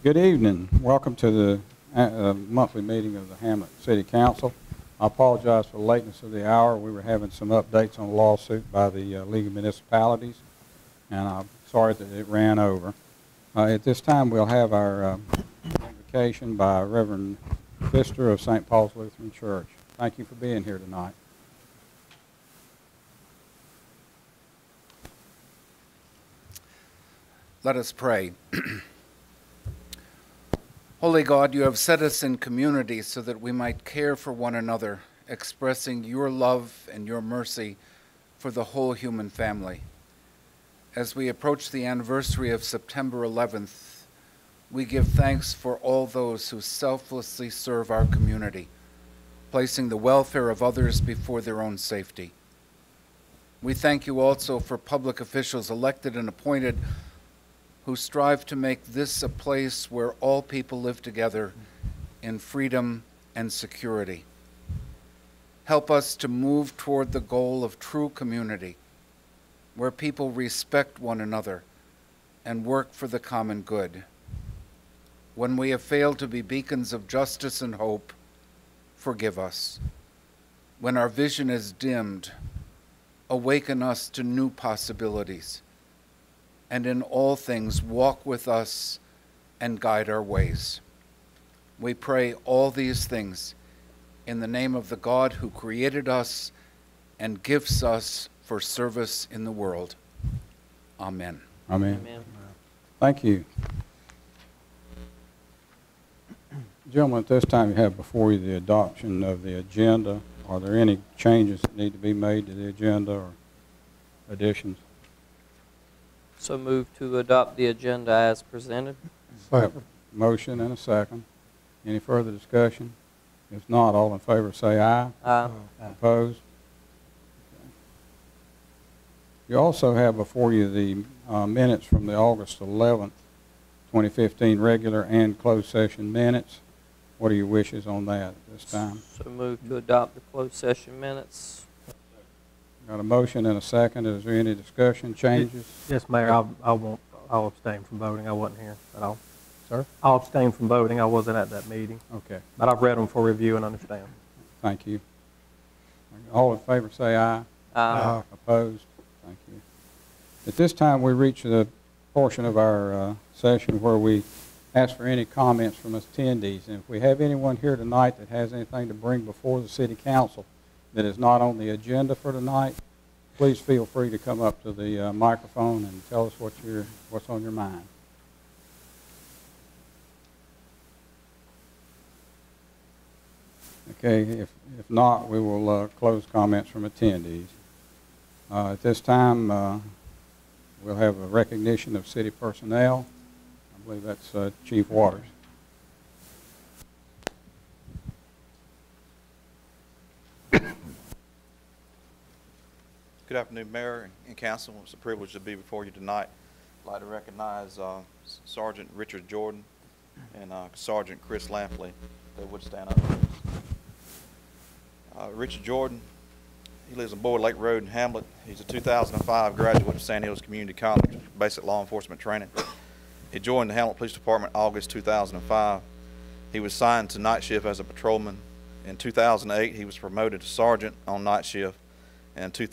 Good evening. Welcome to the monthly meeting of the Hamlet City Council. I apologize for the lateness of the hour. We were having some updates on a lawsuit by the League of Municipalities, and I'm sorry that it ran over. At this time, we'll have our invocation by Reverend Pfister of St. Paul's Lutheran Church. Thank you for being here tonight. Let us pray. Holy God, you have set us in community so that we might care for one another, expressing your love and your mercy for the whole human family. As we approach the anniversary of September 11th, we give thanks for all those who selflessly serve our community, placing the welfare of others before their own safety. We thank you also for public officials elected and appointed who strive to make this a place where all people live together in freedom and security. Help us to move toward the goal of true community, where people respect one another and work for the common good. When we have failed to be beacons of justice and hope, forgive us. When our vision is dimmed, awaken us to new possibilities. And in all things, walk with us and guide our ways. We pray all these things in the name of the God who created us and gifts us for service in the world. Amen. Amen. Amen. Thank you. Gentlemen, at this time you have before you the adoption of the agenda. Are there any changes that need to be made to the agenda or additions? So move to adopt the agenda as presented. Second. Motion and a second. Any further discussion? If not, all in favor say aye. Aye. Opposed? You also have before you the minutes from the August 11th, 2015 regular and closed session minutes. What are your wishes on that at this time? So move to adopt the closed session minutes. Got a motion and a second. Is there any discussion, changes? Yes, Mayor, I'll abstain from voting. I wasn't here at all. Sir? I'll abstain from voting. I wasn't at that meeting. Okay. But I've read them for review and understand. Thank you. All in favor say aye. Aye. Opposed? Thank you. At this time, we reach the portion of our session where we ask for any comments from attendees. And if we have anyone here tonight that has anything to bring before the City Council that is not on the agenda for tonight, please feel free to come up to the microphone and tell us what's on your mind. Okay, if not, we will close comments from attendees. At this time, we'll have a recognition of city personnel. I believe that's Chief Waters. Good afternoon, Mayor and Council. It's a privilege to be before you tonight. I'd like to recognize Sergeant Richard Jordan and Sergeant Chris Lampley. They would stand up. Richard Jordan, he lives on Boyd Lake Road in Hamlet. He's a 2005 graduate of Sand Hills Community College, basic law enforcement training. He joined the Hamlet Police Department August 2005. He was assigned to night shift as a patrolman. In 2008, he was promoted to sergeant on night shift. And in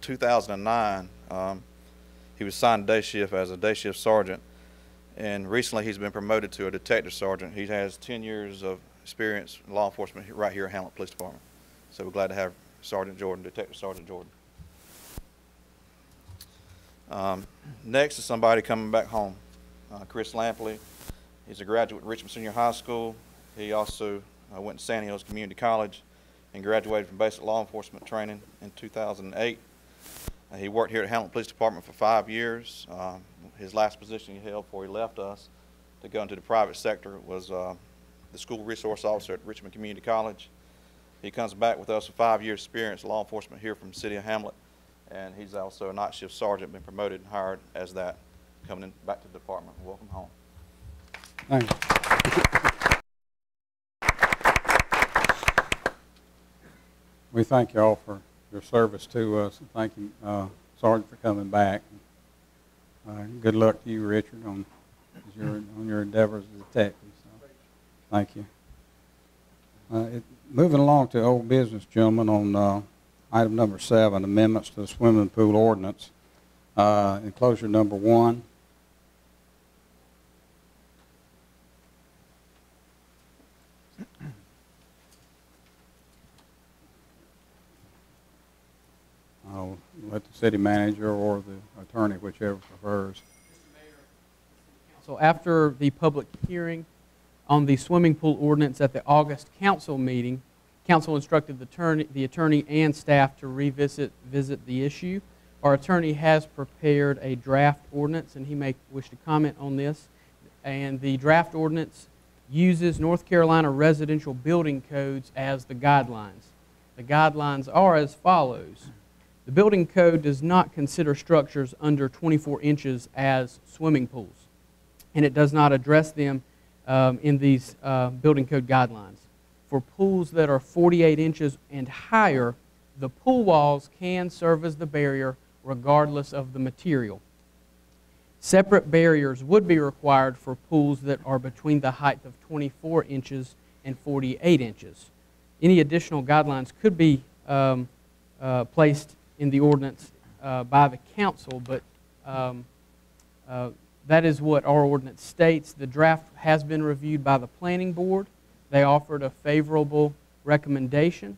2009, he was assigned day shift as a day shift sergeant. And recently, he's been promoted to a detective sergeant. He has 10 years of experience in law enforcement right here at Hamlet Police Department. So we're glad to have Sergeant Jordan, Detective Sergeant Jordan. Next is somebody coming back home. Chris Lampley. He's a graduate of Richmond Senior High School. He also went to Sand Hills Community College and graduated from basic law enforcement training in 2008. He worked here at Hamlet Police Department for 5 years. His last position he held before he left us to go into the private sector was the school resource officer at Richmond Community College. He comes back with us with 5 years experience in law enforcement here from the city of Hamlet, and he's also a night shift sergeant, been promoted and hired as that, coming in back to the department. Welcome home. Thank you. We thank you all for your service to us. Thank you, Sergeant, for coming back. Good luck to you, Richard, on on your endeavors as a detective. So, thank you. Moving along to old business, gentlemen, on item number 7, amendments to the swimming pool ordinance, enclosure number 1. I'll let the city manager or the attorney, whichever prefers. So after the public hearing on the swimming pool ordinance at the August council meeting, council instructed the attorney and staff to visit the issue. Our attorney has prepared a draft ordinance, and he may wish to comment on this. And the draft ordinance uses North Carolina residential building codes as the guidelines. The guidelines are as follows. The building code does not consider structures under 24 inches as swimming pools, and it does not address them in these building code guidelines. For pools that are 48 inches and higher, the pool walls can serve as the barrier regardless of the material. Separate barriers would be required for pools that are between the height of 24 inches and 48 inches. Any additional guidelines could be placed in the ordinance by the council, but that is what our ordinance states. The draft has been reviewed by the planning board. They offered a favorable recommendation.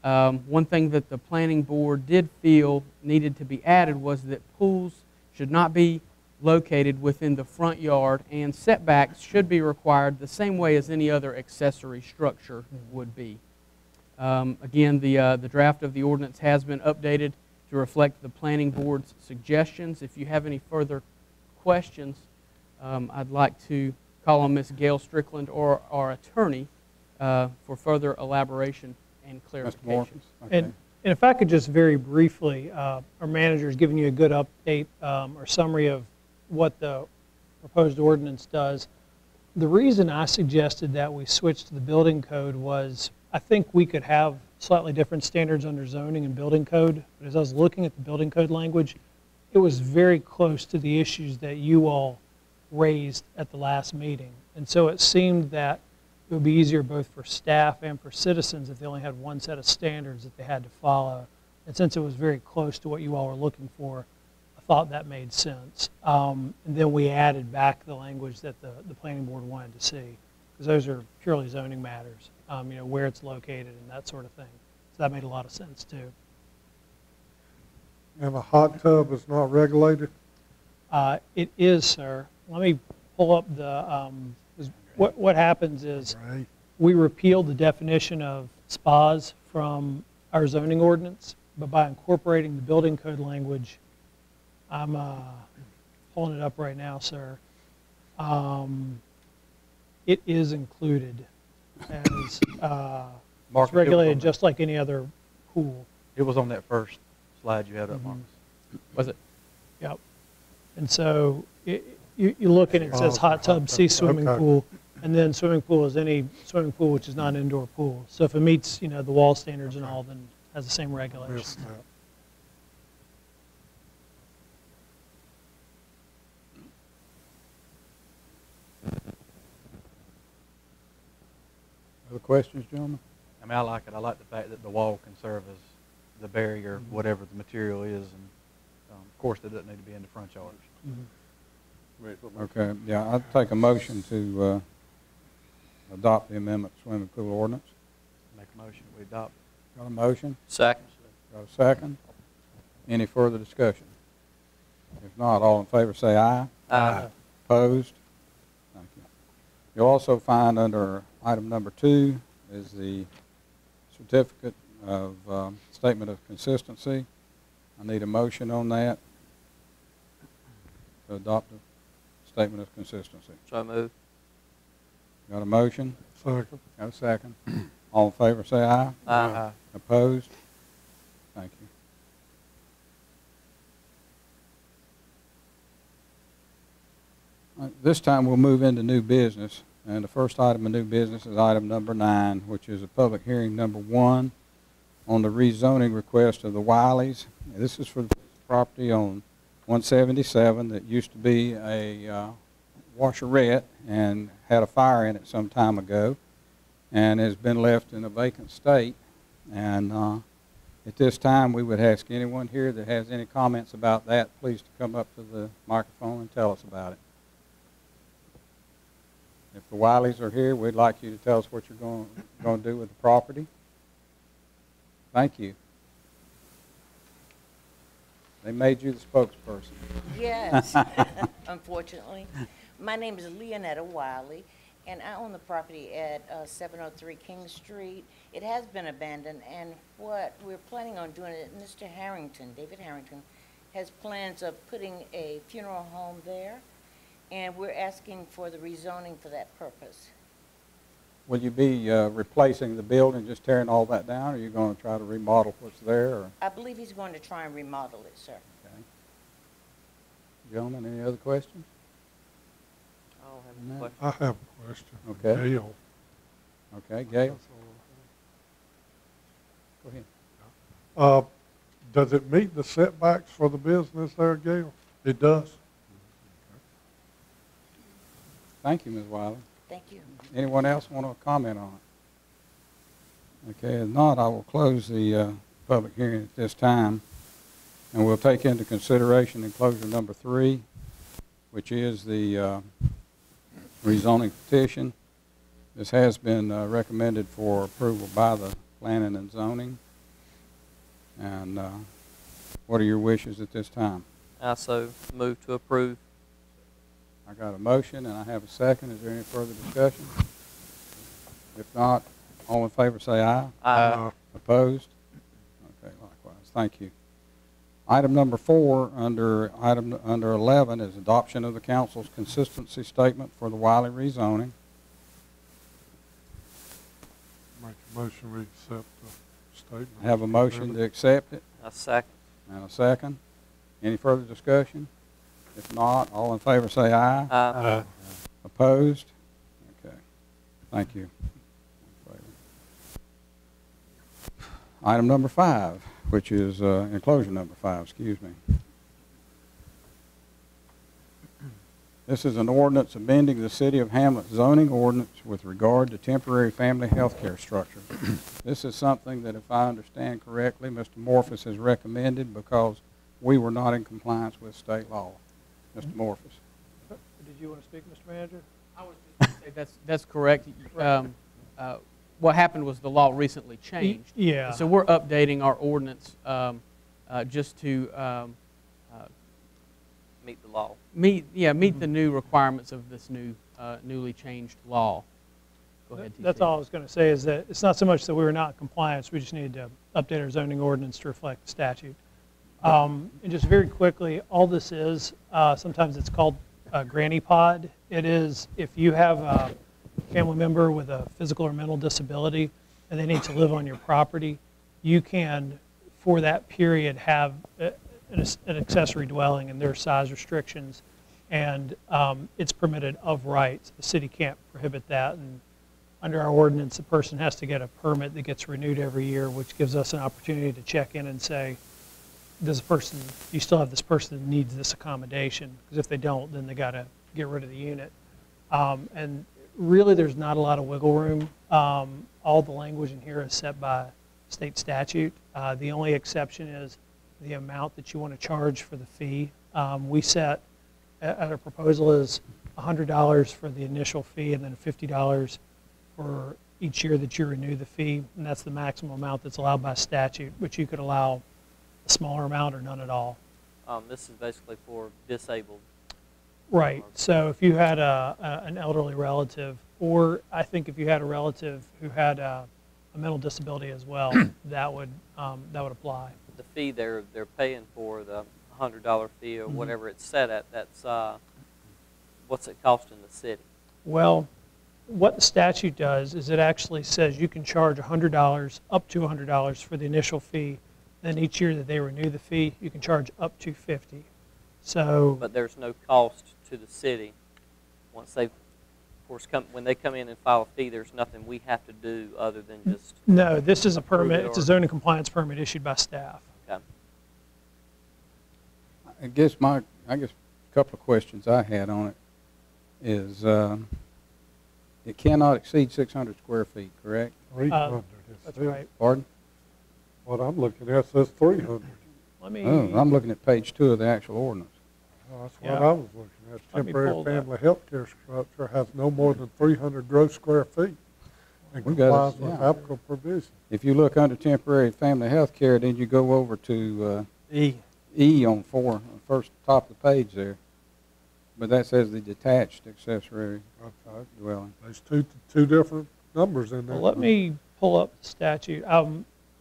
One thing that the planning board did feel needed to be added was that pools should not be located within the front yard, and setbacks should be required the same way as any other accessory structure would be. Again, the draft of the ordinance has been updated to reflect the planning board's suggestions. If you have any further questions, I'd like to call on Ms. Gail Strickland or our attorney for further elaboration and clarification. Okay. And if I could just very briefly, our manager is giving you a good update or summary of what the proposed ordinance does. The reason I suggested that we switch to the building code was I think we could have slightly different standards under zoning and building code, but as I was looking at the building code language, it was very close to the issues that you all raised at the last meeting. And so it seemed that it would be easier both for staff and for citizens if they only had one set of standards that they had to follow. And since it was very close to what you all were looking for, I thought that made sense. And then we added back the language that the planning board wanted to see, because those are purely zoning matters, you know, where it's located and that sort of thing. So that made a lot of sense too. And a hot tub is not regulated? It is, sir. Let me pull up the, what happens is we repealed the definition of spas from our zoning ordinance, but by incorporating the building code language, I'm pulling it up right now, sir. It is included as it's regulated just like any other pool. It was on that first slide you had up, Marcus. Was it? Yep. And so you look and it says hot tub, see swimming pool, and then swimming pool is any swimming pool which is not an indoor pool. So if it meets, you know, the wall standards and all, then it has the same regulations. Other questions, gentlemen? I mean, I like it. I like the fact that the wall can serve as the barrier, whatever the material is, and of course, it doesn't need to be in the front yards. Okay, yeah, I'd take a motion to adopt the amendment to swimming pool ordinance. Make a motion, we adopt. Got a motion? Second. Got a second? Any further discussion? If not, all in favor say aye. Aye. Opposed? Thank you. You'll also find under item number 2 is the certificate of statement of consistency. I need a motion on that to adopt a statement of consistency. So moved. Got a motion? Second. Got a second? All in favor say aye. Aye. Opposed? Thank you. This time we'll move into new business, and the first item of new business is item number 9, which is a public hearing number 1 on the rezoning request of the Wileys. This is for the property on 177 that used to be a washerette and had a fire in it some time ago and has been left in a vacant state. And at this time, we would ask anyone here that has any comments about that, please to come up to the microphone and tell us about it. If the Wileys are here, we'd like you to tell us what you're going to do with the property. Thank you. They made you the spokesperson. Yes, unfortunately. My name is Leonetta Wiley, and I own the property at 703 King Street. It has been abandoned, and what we're planning on doing, Mr. Harrington, David Harrington, has plans of putting a funeral home there, and we're asking for the rezoning for that purpose. Will you be replacing the building, just tearing all that down, or are you going to try to remodel what's there? Or? I believe he's going to try and remodel it, sir. Okay. Gentlemen, any other questions? I don't have any questions. I have a question. Okay. Gail. Okay, Gail? Go ahead. Does it meet the setbacks for the business there, Gail? It does? Thank you, Ms. Wiley. Thank you. Anyone else want to comment on it? Okay, if not, I will close the public hearing at this time, and we'll take into consideration enclosure number 3, which is the rezoning petition. This has been recommended for approval by the Planning and Zoning. And what are your wishes at this time? I so move to approve. I got a motion and I have a second. Is there any further discussion? If not, all in favor say aye. Aye. Opposed? Okay, likewise. Thank you. Item number 4 under 11 is adoption of the council's consistency statement for the Wiley rezoning. Make a motion we accept the statement. I have a motion to accept it A second. and a second. Any further discussion? If not, all in favor say aye. Aye. Opposed? Okay. Thank you. Item number 5, which is enclosure number 5, excuse me. This is an ordinance amending the City of Hamlet zoning ordinance with regard to temporary family health care structures. This is something that, if I understand correctly, Mr. Morphus has recommended because we were not in compliance with state law. Mr. Morphus. Did you want to speak, Mr. Manager? I was just going to say that's correct. What happened was the law recently changed. Yeah. So we're updating our ordinance just to Meet the law. meet the new requirements of this new newly changed law. Go ahead. That's TC. all I was going to say is that it's not so much that we were not in compliance, we just needed to update our zoning ordinance to reflect the statute. And just very quickly, all this is, sometimes it's called a granny pod. It is if you have a family member with a physical or mental disability and they need to live on your property, you can, for that period, have an accessory dwelling, and there are size restrictions, and it's permitted of right. The city can't prohibit that, and under our ordinance, the person has to get a permit that gets renewed every year, which gives us an opportunity to check in and say, does a person, you still have this person that needs this accommodation? Because if they don't, then they got to get rid of the unit. And really, there's not a lot of wiggle room. All the language in here is set by state statute. The only exception is the amount that you want to charge for the fee. We set, our proposal is $100 for the initial fee and then $50 for each year that you renew the fee, and that's the maximum amount that's allowed by statute, which you could allow a smaller amount or none at all. This is basically for disabled. Right. So if you had an elderly relative, or I think if you had a relative who had a mental disability as well, that would apply. The fee they're paying for, the $100 fee or whatever it's set at, that's what's it costing the city? Well, what the statute does is it actually says you can charge $100, up to $100 for the initial fee. Then each year that they renew the fee, you can charge up to $50. So, But there's no cost to the city. Once they, of course, when they come in and file a fee, there's nothing we have to do other than just. no, this is a approve permit. it It's a or- zoning compliance permit issued by staff. Okay. I guess a couple of questions I had on it. is, it cannot exceed 600 square feet, correct? 300. That's right. Pardon? What I'm looking at says 300. Let me. Oh, I'm looking at page 2 of the actual ordinance. That's Yeah. what I was looking at. Let me Temporary pull that. family health care structure has no more than 300 gross square feet and We got it, complies with yeah. applicable provisions. If you look under temporary family health care, then you go over to E. E on 4, on the first top of the page there. But that says the detached accessory Okay. dwelling. There's two different numbers in there. Well, let me pull up the statute.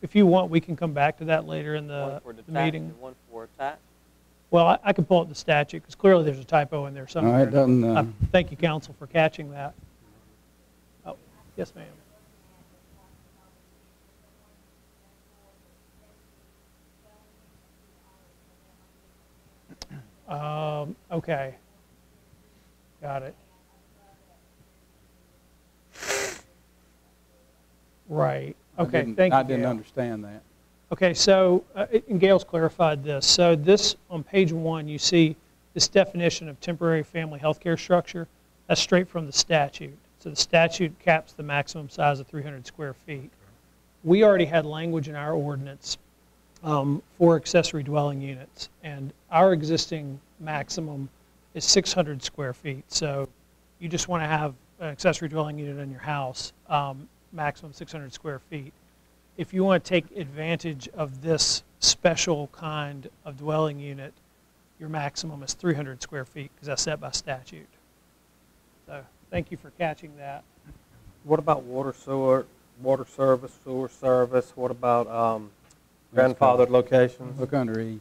If you want, we can come back to that later in One the for the detached meeting. and one for attached. Well, I can pull up the statute because clearly there's a typo in there No, somewhere. it doesn't, Thank you, counsel, for catching that. Oh, yes, ma'am. Okay. Got it. Right. Okay, thank you, I didn't Gail. understand that. Okay, so, and Gail's clarified this. So this, on page 1, you see this definition of temporary family health care structure. That's straight from the statute. So the statute caps the maximum size of 300 square feet. We already had language in our ordinance for accessory dwelling units, and our existing maximum is 600 square feet. So you just want to have an accessory dwelling unit in your house, maximum 600 square feet. If you want to take advantage of this special kind of dwelling unit, your maximum is 300 square feet because that's set by statute. So thank you for catching that. What about water service, sewer service? What about grandfathered locations? Look under E.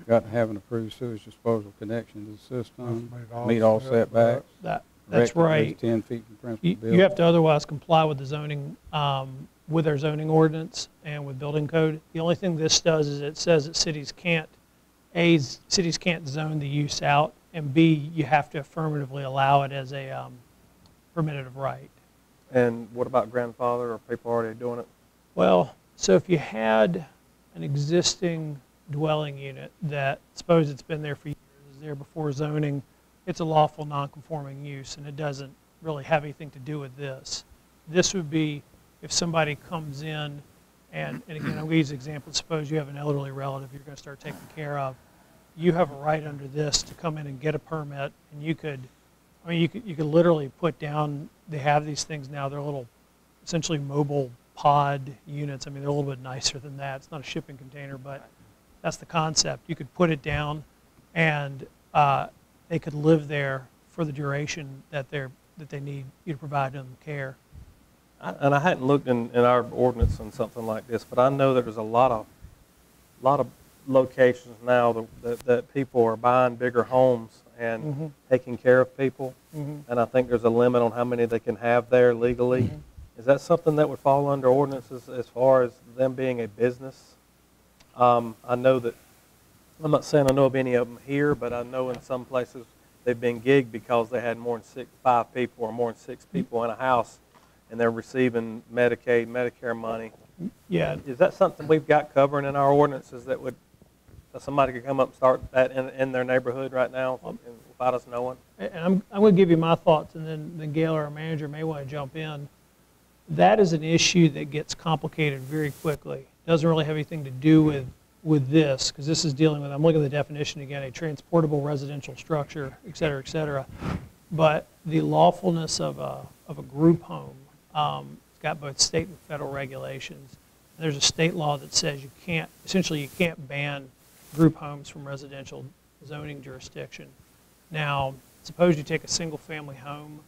Got to have an approved sewage disposal connection to the system, Must meet all setbacks. That's erect at right. least 10 feet from principal You building. have to otherwise comply with the zoning, with our zoning ordinance and with building code. The only thing this does is it says that cities can't zone the use out, and B, you have to affirmatively allow it as a permitted of right. And what about grandfather or people already doing it? Well, so if you had an existing dwelling unit that, suppose it's been there for years, is there before zoning, it's a lawful non-conforming use, and it doesn't really have anything to do with this. This would be if somebody comes in, and again, I'm going to use an example. Suppose you have an elderly relative you're going to start taking care of. You have a right under this to come in and get a permit, and you could literally put down, they have these things now, they're little, essentially mobile pod units. I mean, they're a little bit nicer than that. It's not a shipping container, but that's the concept. You could put it down, and they could live there for the duration that they need you to provide them care. And I hadn't looked in our ordinance on something like this, but I know that there's a lot of locations now that people are buying bigger homes and taking care of people. And I think there's a limit on how many they can have there legally. Is that something that would fall under ordinances as far as them being a business? I know that, I'm not saying I know of any of them here, but I know in some places they've been gigged because they had more than 5 people or more than 6 people in a house, and they're receiving Medicaid, Medicare money. Yeah. Is that something we've got covering in our ordinances that somebody could come up and start that in their neighborhood right now without us knowing? And I'm going to give you my thoughts, and then Gail, our manager, may want to jump in. That is an issue that gets complicated very quickly. It doesn't really have anything to do with this, because this is dealing with, I'm looking at the definition again, a transportable residential structure, et cetera, et cetera. But the lawfulness of a group home, it's got both state and federal regulations. There's a state law that says you can't ban group homes from residential zoning jurisdiction. Now, suppose you take a single family home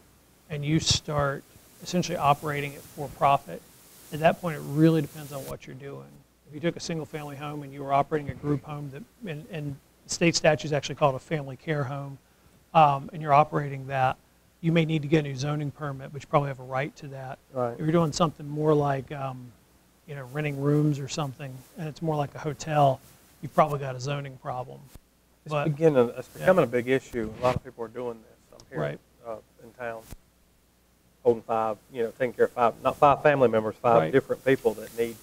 and you start essentially operating it for profit. At that point, it really depends on what you're doing. If you took a single family home and you were operating a group home that, and state statutes actually call it a family care home, and you're operating that, you may need to get a new zoning permit, but you probably have a right to that. Right. If you're doing something more like, renting rooms or something, and it's more like a hotel, you've probably got a zoning problem. It's becoming a big issue. A lot of people are doing this. I'm here in town, holding 5, taking care of 5, not 5 family members, 5 different people that need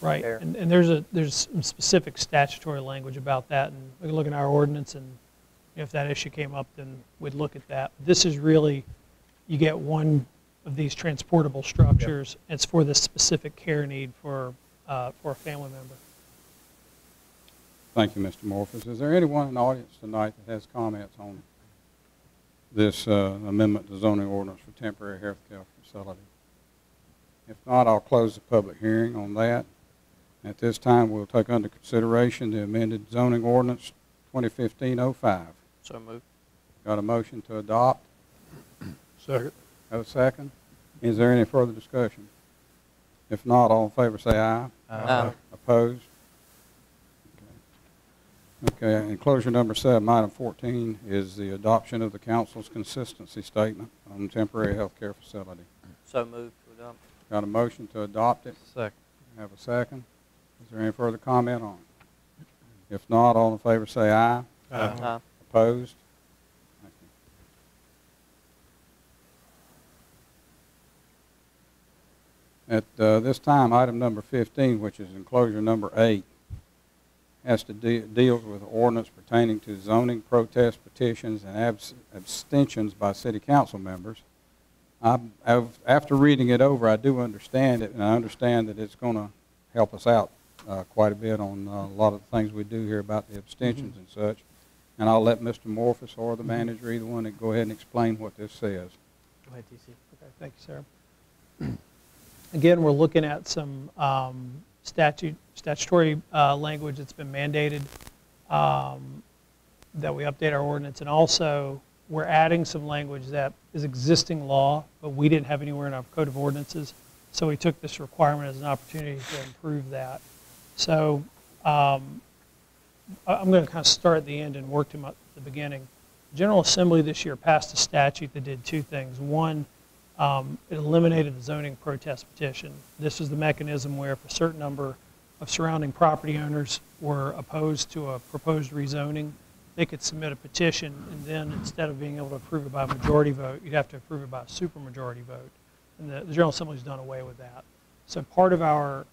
care. And there's some specific statutory language about that, and we can look in our ordinance, and if that issue came up, then we'd look at that. This is really, you get one of these transportable structures. Yep. It's for the specific care need for a family member. Thank you, Mr. Morphus. Is there anyone in the audience tonight that has comments on this amendment to zoning ordinance for temporary health care facility? If not, I'll close the public hearing on that. At this time, we'll take under consideration the amended zoning ordinance 2015-05. So moved. Got a motion to adopt? Second. Have a second? Is there any further discussion? If not, all in favor say aye. Aye. Opposed? Okay, enclosure number 7, item 14, is the adoption of the council's consistency statement on temporary health care facility. So moved to adopt. Got a motion to adopt it? Second. Have a second? Is there any further comment on it? If not, all in favor say aye. Aye. Opposed? Thank you. At this time, item number 15, which is enclosure number 8, has to deals with ordinance pertaining to zoning protest petitions and abstentions by city council members. After reading it over, I do understand it, and I understand that it's going to help us out quite a bit on a lot of the things we do here about the abstentions and such. And I'll let Mr. Morphus or the manager, either one, to go ahead and explain what this says. Go ahead, TC. Okay, thank you, sir. Again, we're looking at some statutory language that's been mandated that we update our ordinance, and also we're adding some language that is existing law, but we didn't have anywhere in our code of ordinances, so we took this requirement as an opportunity to improve that. So I'm going to kind of start at the end and work to the beginning. The General Assembly this year passed a statute that did two things. One, it eliminated the zoning protest petition. This is the mechanism where if a certain number of surrounding property owners were opposed to a proposed rezoning, they could submit a petition, and then instead of being able to approve it by a majority vote, you'd have to approve it by a supermajority vote. And the General Assembly's done away with that. So part of our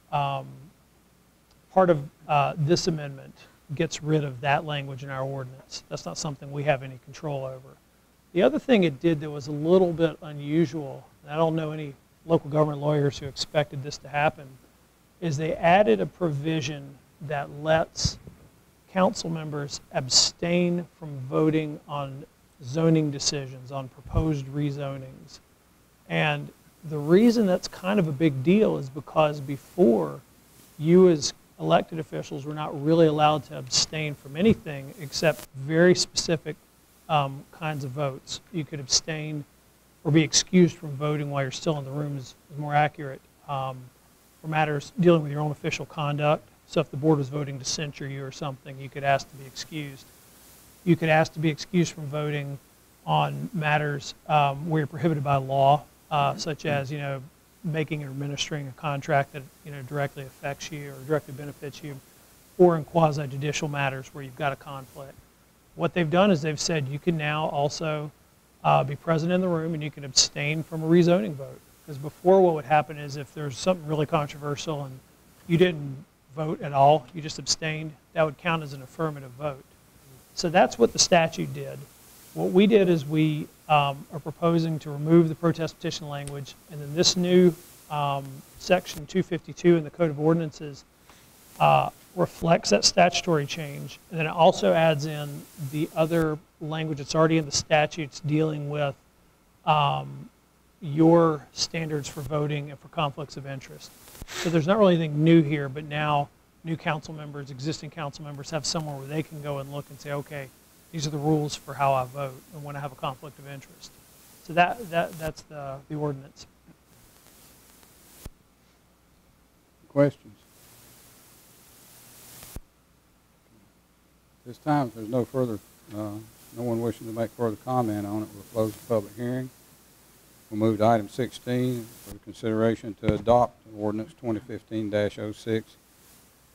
this amendment gets rid of that language in our ordinance. That's not something we have any control over. The other thing it did that was a little bit unusual, and I don't know any local government lawyers who expected this to happen, is they added a provision that lets council members abstain from voting on zoning decisions, on proposed rezonings. And the reason that's kind of a big deal is because before, you as elected officials were not really allowed to abstain from anything except very specific kinds of votes. You could abstain or be excused from voting while you're still in the room is more accurate for matters dealing with your own official conduct. So if the board was voting to censure you or something, you could ask to be excused. You could ask to be excused from voting on matters where you're prohibited by law, such as, making or administering a contract that, directly affects you or directly benefits you, or in quasi-judicial matters where you've got a conflict. What they've done is they've said you can now also be present in the room and you can abstain from a rezoning vote. Because before, what would happen is if there's something really controversial and you didn't vote at all, you just abstained, that would count as an affirmative vote. So that's what the statute did. What we did is we are proposing to remove the protest petition language, and then this new section 252 in the Code of Ordinances reflects that statutory change, and then it also adds in the other language that's already in the statutes dealing with your standards for voting and for conflicts of interest. So there's not really anything new here, but now new council members, existing council members have somewhere where they can go and look and say, okay, these are the rules for how I vote and when I have a conflict of interest. So that's the ordinance. Questions? This time, if there's no further, no one wishing to make further comment on it, we'll close the public hearing. We'll move to item 16 for consideration to adopt ordinance 2015-06,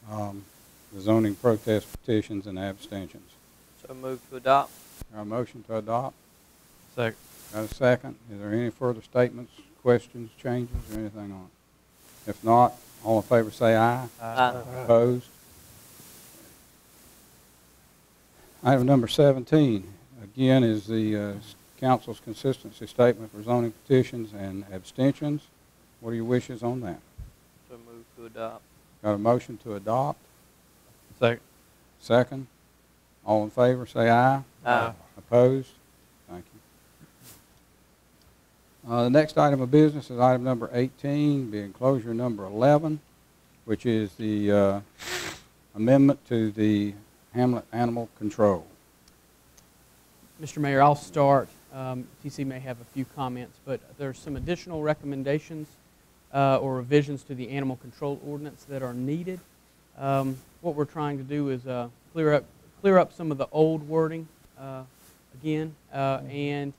the zoning protest petitions and abstentions. So moved to adopt. Our motion to adopt. Second. Got a second? Is there any further statements, questions, changes, or anything on it? If not, all in favor say aye. Aye. Opposed? Item number 17 again is the council's consistency statement for zoning petitions and abstentions. What are your wishes on that? So move to adopt. Got a motion to adopt? Second. Second. All in favor, say aye. Aye. Opposed? Thank you. The next item of business is item number 18, being closure number 11, which is the amendment to the Hamlet Animal Control. Mr. Mayor, I'll start. TC may have a few comments, but there's some additional recommendations or revisions to the animal control ordinance that are needed. What we're trying to do is clear up some of the old wording again and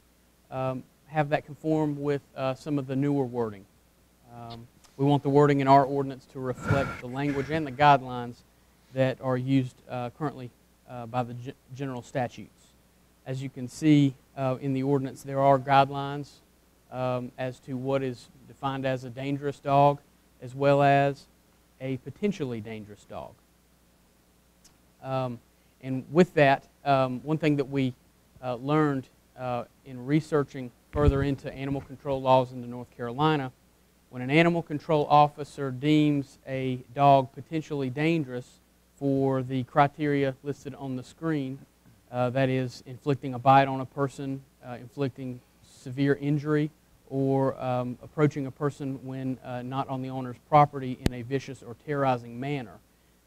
have that conform with some of the newer wording. We want the wording in our ordinance to reflect the language and the guidelines that are used currently by the general statutes. As you can see in the ordinance, there are guidelines as to what is defined as a dangerous dog as well as a potentially dangerous dog. And with that, one thing that we learned in researching further into animal control laws in North Carolina, when an animal control officer deems a dog potentially dangerous for the criteria listed on the screen, that is inflicting a bite on a person, inflicting severe injury, or approaching a person when not on the owner's property in a vicious or terrorizing manner.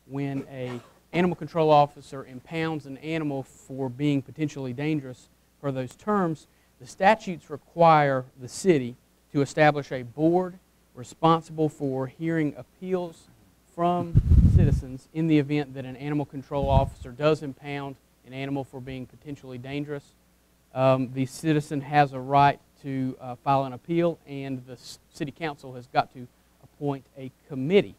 When an animal control officer impounds an animal for being potentially dangerous per those terms, the statutes require the city to establish a board responsible for hearing appeals from citizens in the event that an animal control officer does impound an animal for being potentially dangerous. The citizen has a right to file an appeal, and the city council has got to appoint a committee.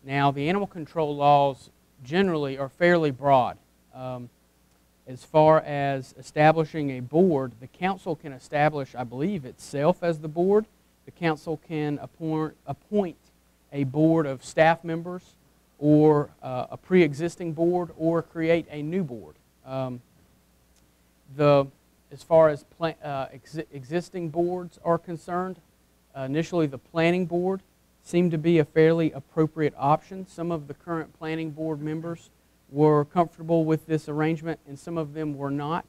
Now, the animal control laws generally are fairly broad. As far as establishing a board, the council can establish, I believe, itself as the board. The council can appoint a board of staff members or a pre-existing board or create a new board. As far as existing boards are concerned, initially the planning board seemed to be a fairly appropriate option. Some of the current planning board members were comfortable with this arrangement and some of them were not.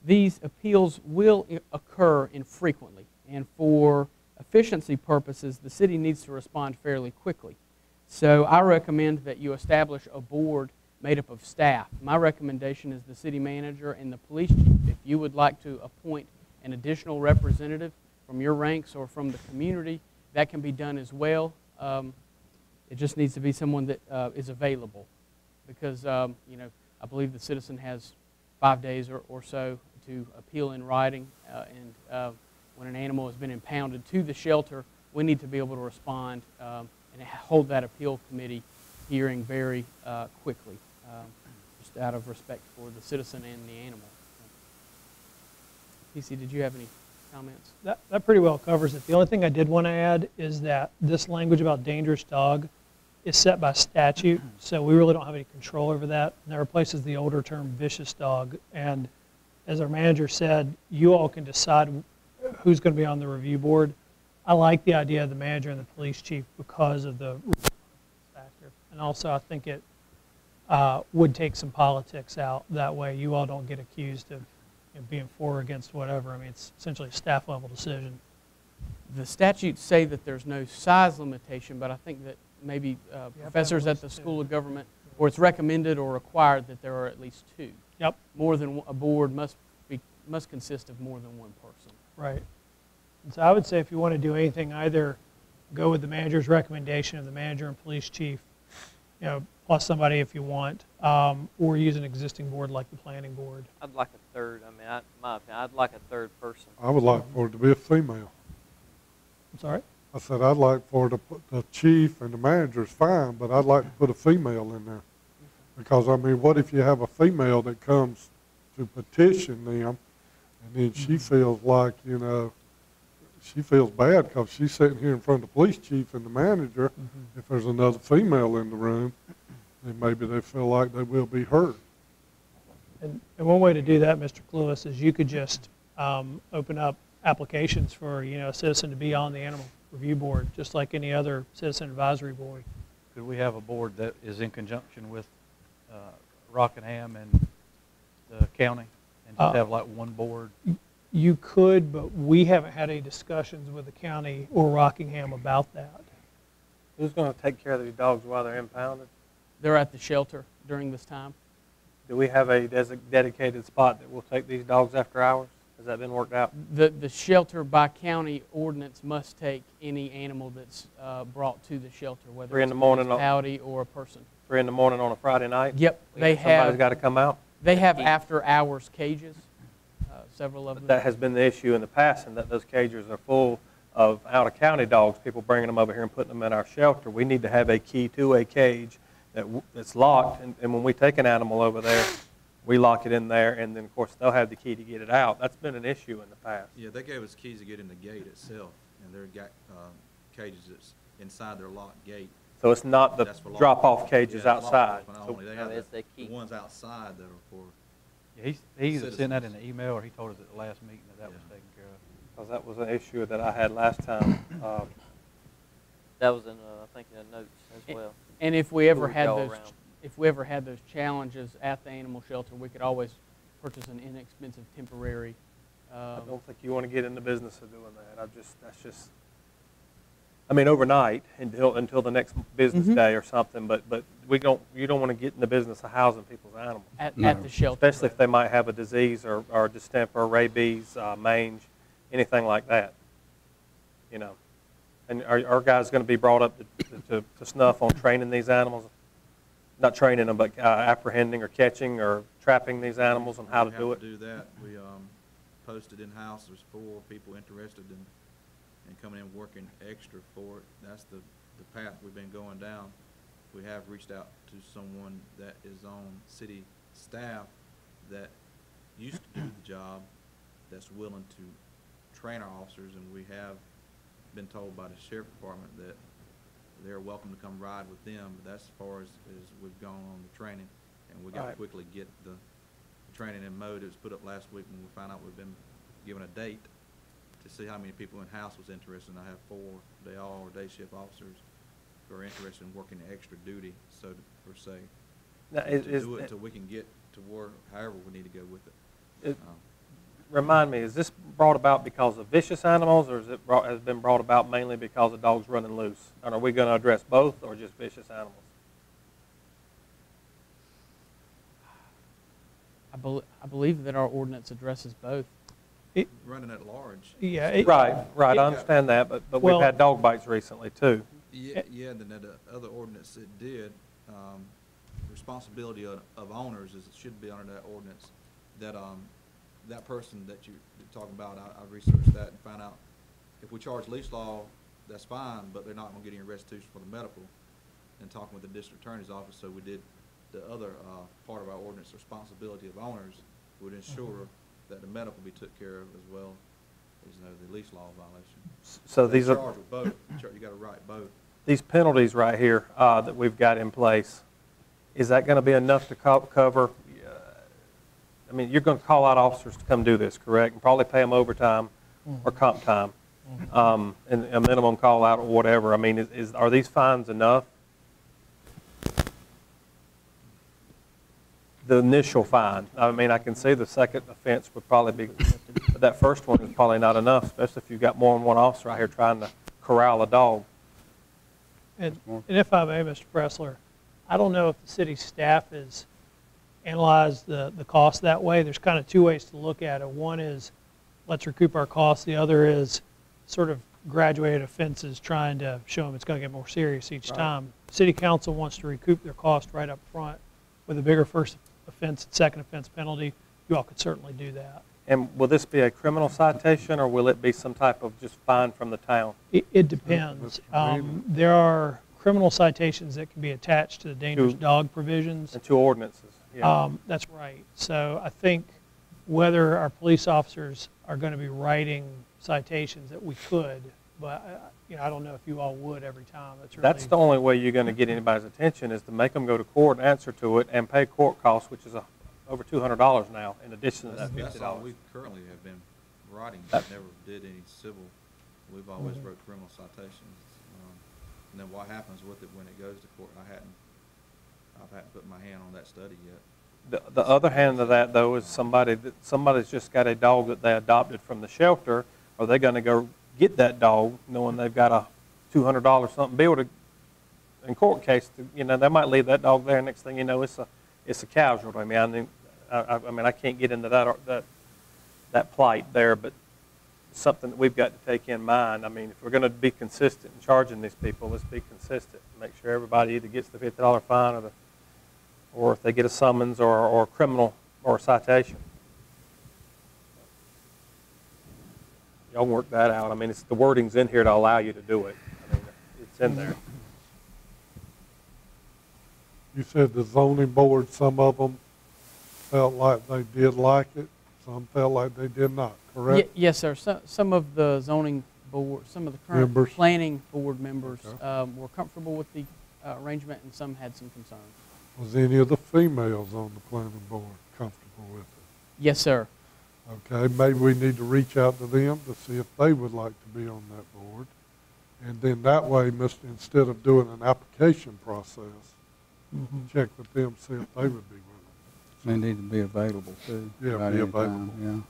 These appeals will occur infrequently, and for efficiency purposes, the city needs to respond fairly quickly. So I recommend that you establish a board made up of staff. My recommendation is the city manager and the police chief. If you would like to appoint an additional representative from your ranks or from the community, that can be done as well. It just needs to be someone that is available, because I believe the citizen has 5 days or so to appeal in writing, and when an animal has been impounded to the shelter, we need to be able to respond and hold that appeal committee hearing very quickly, just out of respect for the citizen and the animal. PC, did you have any comments? That pretty well covers it. The only thing I did want to add is that this language about dangerous dog is set by statute, so we really don't have any control over that. And that replaces the older term vicious dog. And as our manager said, you all can decide who's going to be on the review board. I like the idea of the manager and the police chief because of the factor. And also I think it would take some politics out. That way you all don't get accused of being for or against whatever. I mean, it's essentially a staff level decision. The statutes say that there's no size limitation, but I think that maybe professors at the School of Government, or it's recommended or required that there are at least 2. Yep. More than a board must consist of more than one person. Right. And so I would say if you want to do anything, either go with the manager's recommendation of the manager and police chief, plus somebody if you want, or use an existing board like the planning board. I'd like a third. I mean, my opinion, I'd like a third person. I would like for it to be a female. I'm sorry? I said I'd like for the chief and the manager is fine, but I'd like to put a female in there. Because, I mean, what if you have a female that comes to petition them, and then she feels like, she feels bad because she's sitting here in front of the police chief and the manager. If there's another female in the room, then maybe they feel like they will be heard. And one way to do that, Mr. Cluis, is you could just open up applications for, a citizen to be on the animal review board, just like any other citizen advisory board. Could we have a board that is in conjunction with Rockingham and the county, and just have like one board? You could, but we haven't had any discussions with the county or Rockingham about that. Who's going to take care of these dogs while they're impounded? They're at the shelter during this time. Do we have a dedicated spot that will take these dogs after hours? Has that been worked out? The shelter by county ordinance must take any animal that's brought to the shelter, whether 3 in it's the a morning, municipality or a person. 3 in the morning on a Friday night? Yep, Somebody's got to come out? They have after-hours cages, several of them. That has been the issue in the past, and that those cages are full of out-of-county dogs, people bringing them over here and putting them in our shelter. We need to have a key to a cage that's locked, and when we take an animal over there, we lock it in there, and then, of course, they'll have the key to get it out. That's been an issue in the past. Yeah, they gave us keys to get in the gate itself, and they've got cages that's inside their locked gate. So it's not the That's for law drop-off cages Yeah, it's law outside. enforcement So only. They No, have it's the a key. ones outside that are for, Yeah, he either sent that in Citizens. the email, or he told us at the last meeting that was Yeah. taken care of. because that was an issue that I had last time. That was in, I think, in the notes as well. And if we ever Move had y'all those, around. if we ever had those challenges at the animal shelter, we could always purchase an inexpensive temporary. I don't think you want to get in the business of doing that. That's just, I mean, overnight until the next business Mhm. day or something. But you don't want to get in the business of housing people's animals, at No. the shelter. especially if they might have a disease or distemper, rabies, mange, anything like that. And our guys going to be brought up to snuff on training these animals, not training them, but apprehending or catching or trapping these animals and how to do it. We have to do that. We posted in-house. There's 4 people interested in coming in working extra for it. That's the path we've been going down. We have reached out to someone that is on city staff that used to do the job, that's willing to train our officers, and we have been told by the sheriff department that they're welcome to come ride with them. But that's as far as we've gone on the training, and we got to Right. quickly get the training in mode. It was put up last week when we found out we've been given a date to see how many people in-house was interested. And I have 4 day shift officers who are interested in working extra duty, so to, per se, Now, to do it until we can get to where, however we need to go with it. Remind me, is this brought about because of vicious animals, or has it been brought about mainly because of dogs running loose? And are we going to address both, or just vicious animals? I believe that our ordinance addresses both. Running at large. Yeah, Right, I understand that, but Well- we've had dog bites recently, too. Yeah, and then the other ordinance it did, responsibility of owners is, it should be under that ordinance, that, that person that you're talking about, I researched that and found out if we charge leash law, that's fine, but they're not gonna get any restitution for the medical. And talking with the district attorney's office, so we did the other, part of our ordinance, responsibility of owners, would ensure that the medical be took care of as well as, the leash law violation. So They these are, charge with both. You gotta write both. these penalties right here that we've got in place, is that going to be enough to cover? I mean, you're going to call out officers to come do this, correct? And probably pay them overtime or comp time, and a minimum call out or whatever. I mean, are these fines enough? The initial fine. I mean, I can see the second offense would probably be, but that first one is probably not enough, especially if you've got more than one officer out here trying to corral a dog. And if I may, Mr. Pressler, I don't know if the city staff has analyzed the cost that way. There's kind of 2 ways to look at it. One is, let's recoup our costs. The other is sort of graduated offenses, trying to show them it's going to get more serious each time. City council wants to recoup their cost right up front with a bigger first offense and second offense penalty. You all could certainly do that. And will this be a criminal citation, or will it be some type of just fine from the town? It depends. There are criminal citations that can be attached to the dangerous dog provisions. And 2 ordinances. Yeah. That's right. So I think whether our police officers are going to be writing citations, that we could, but I don't know if you all would every time. That's the only way you're going to get anybody's attention, is to make them go to court and answer to it and pay court costs, which is over $200 now in addition to that That's all $50. we currently have been writing. We never did any civil. We've always wrote criminal citations. And then what happens with it when it goes to court? I haven't put my hand on that study yet. The other hand of that, though, is somebody's just got a dog that they adopted from the shelter. Are they going to go get that dog knowing they've got a $200 something bill to, in court case? They might leave that dog there. Next thing you know, it's a casualty. I mean, I can't get into that plight there, but something that we've got to take in mind. I mean, if we're going to be consistent in charging these people, let's be consistent. Make sure everybody either gets the $50 fine or if they get a summons or a criminal or a citation. Y'all can work that out. I mean, the wording's in here to allow you to do it. I mean, it's in there. You said the zoning board, some of them felt like they did like it, some felt like they did not, correct? Yes, sir. Some of the zoning board, some of the current Members. planning board members Okay. were comfortable with the arrangement, and some had some concerns. Was any of the females on the planning board comfortable with it? Yes, sir. Okay, maybe we need to reach out to them to see if they would like to be on that board. And then that way, instead of doing an application process, check with them, see if they would be willing. They need to be available too. Yeah, about be any time, available. Yeah. I mean,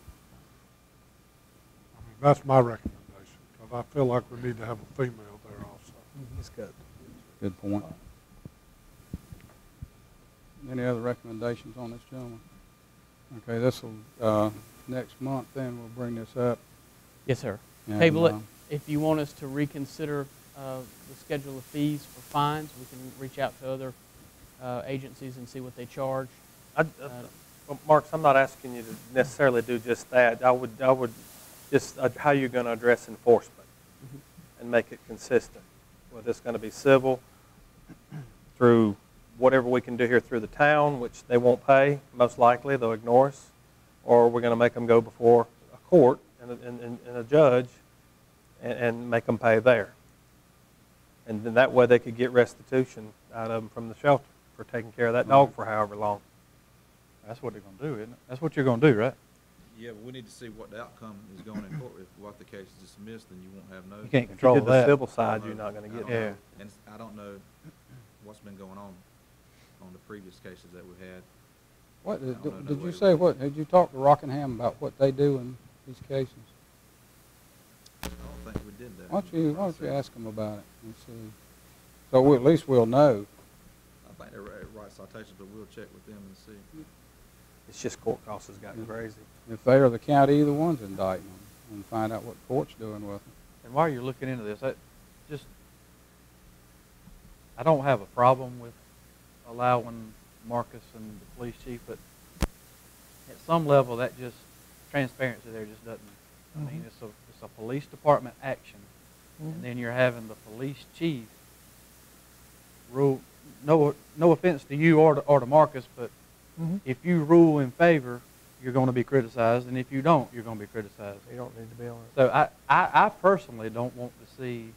that's my recommendation, because I feel like we need to have a female there also. It's good. Good point. Any other recommendations on this, gentleman? Okay, this will, next month then, we'll bring this up. Yes, sir. And, Table it. If you want us to reconsider the schedule of fees for fines, we can reach out to other agencies and see what they charge. Well, Marcus, I'm not asking you to necessarily do just that. I would just how you're going to address enforcement and make it consistent. Whether it's going to be civil through whatever we can do here through the town, which they won't pay, most likely they'll ignore us, or we're going to make them go before a court and a judge and make them pay there. And then that way they could get restitution out of them from the shelter for taking care of that dog for however long. That's what they're going to do, isn't it? That's what you're going to do, right? Yeah, but we need to see what the outcome is going in court. If what the case is dismissed, then you won't have no. You can't If you control did the that. civil side, you're not going to get I don't there. know. And I don't know what's been going on the previous cases that we've had. What, I don't know did no you way say, what, did you talk to Rockingham about what they do in these cases? I don't think we did that. Why don't you ask them about it and see? So at least we'll know. I think they're right citations, but we'll check with them and see. It's just court costs has gotten crazy. If they or the county, either one's indicting them, and find out what the court's doing with them. And while you're looking into this, I don't have a problem with allowing Marcus and the police chief, but at some level, that just transparency there just doesn't. I mean, it's a police department action, and then you're having the police chief rule. No offense to you or to Marcus, but if you rule in favor, you're going to be criticized, and if you don't, you're going to be criticized. You don't need to be on it. So I personally don't want to see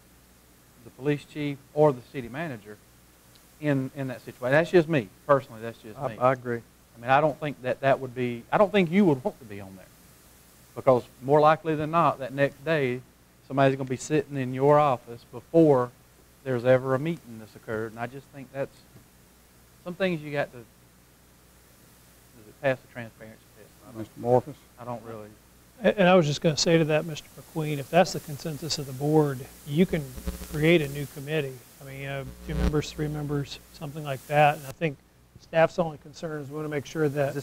the police chief or the city manager in that situation. That's just me, personally, that's just me. I agree. I mean, I don't think that would be, I don't think you would want to be on there. Because more likely than not, that next day, somebody's going to be sitting in your office before there's ever a meeting that's occurred. And I just think that's, some things you got to pass the transparency test. Mr. Morphus? I don't really. And I was just going to say to that, Mr. McQueen, if that's the consensus of the board, you can create a new committee. I mean, 2 members, 3 members, something like that. And I think staff's only concern is we want to make sure that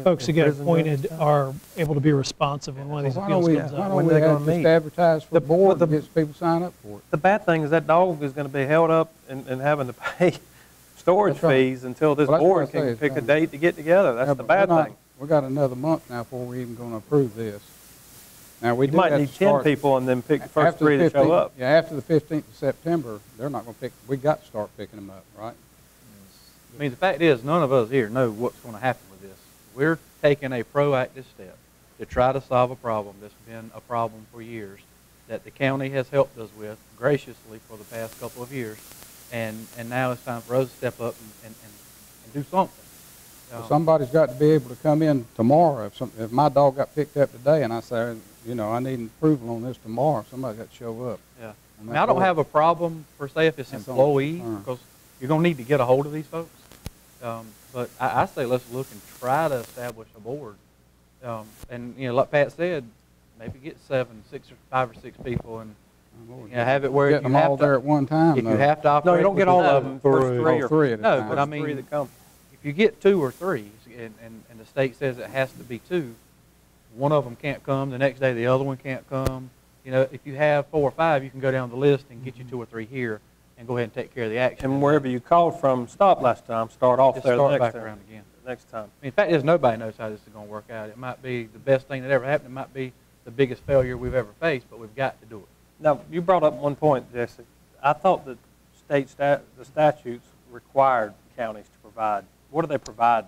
folks who get appointed are able to be responsive when one of these appeals comes Why up. don't we have just advertise for the board and get people sign up for it? The bad thing is that dog is going to be held up and having to pay storage That's right. fees until this Well, that's what board I say, can it's pick a done. date to get together. That's Yeah, the but bad thing. We got another month now before we're even going to approve this. Now, we You do might have need to 10 start people and then pick the first after 3 to show 15th up. Yeah, after the 15th of September, they're not going to pick, we got to start picking them up, right? I mean, the fact is, none of us here know what's going to happen with this. We're taking a proactive step to try to solve a problem that's been a problem for years, that the county has helped us with graciously for the past couple of years, and now it's time for us to step up and do something. Somebody's got to be able to come in tomorrow. If my dog got picked up today and I say, you know, I need an approval on this tomorrow, somebody got to show up. Yeah. I mean, I don't have a problem per se if it's That's employees, on- because you're going to need to get a hold of these folks. But I say let's look and try to establish a board. And, you know, like Pat said, maybe get 5 or 6 people and you know, have it where Get you them have all to, there at one time. if you though. have to operate. No, you don't get all of them. First Three. three or Three at a No, time. but I three mean, that come. if you get 2 or 3, and the state says it has to be 2, one of them can't come, the next day the other one can't come. You know, if you have 4 or 5, you can go down the list and get you 2 or 3 here and go ahead and take care of the action. And wherever you called from, stop last time, start off Just there start the back next time. around again. Next time. I mean, the fact is, nobody knows how this is going to work out. It might be the best thing that ever happened. It might be the biggest failure we've ever faced, but we've got to do it. Now, you brought up one point, Jesse. I thought that the statutes required counties to provide. What do they provide?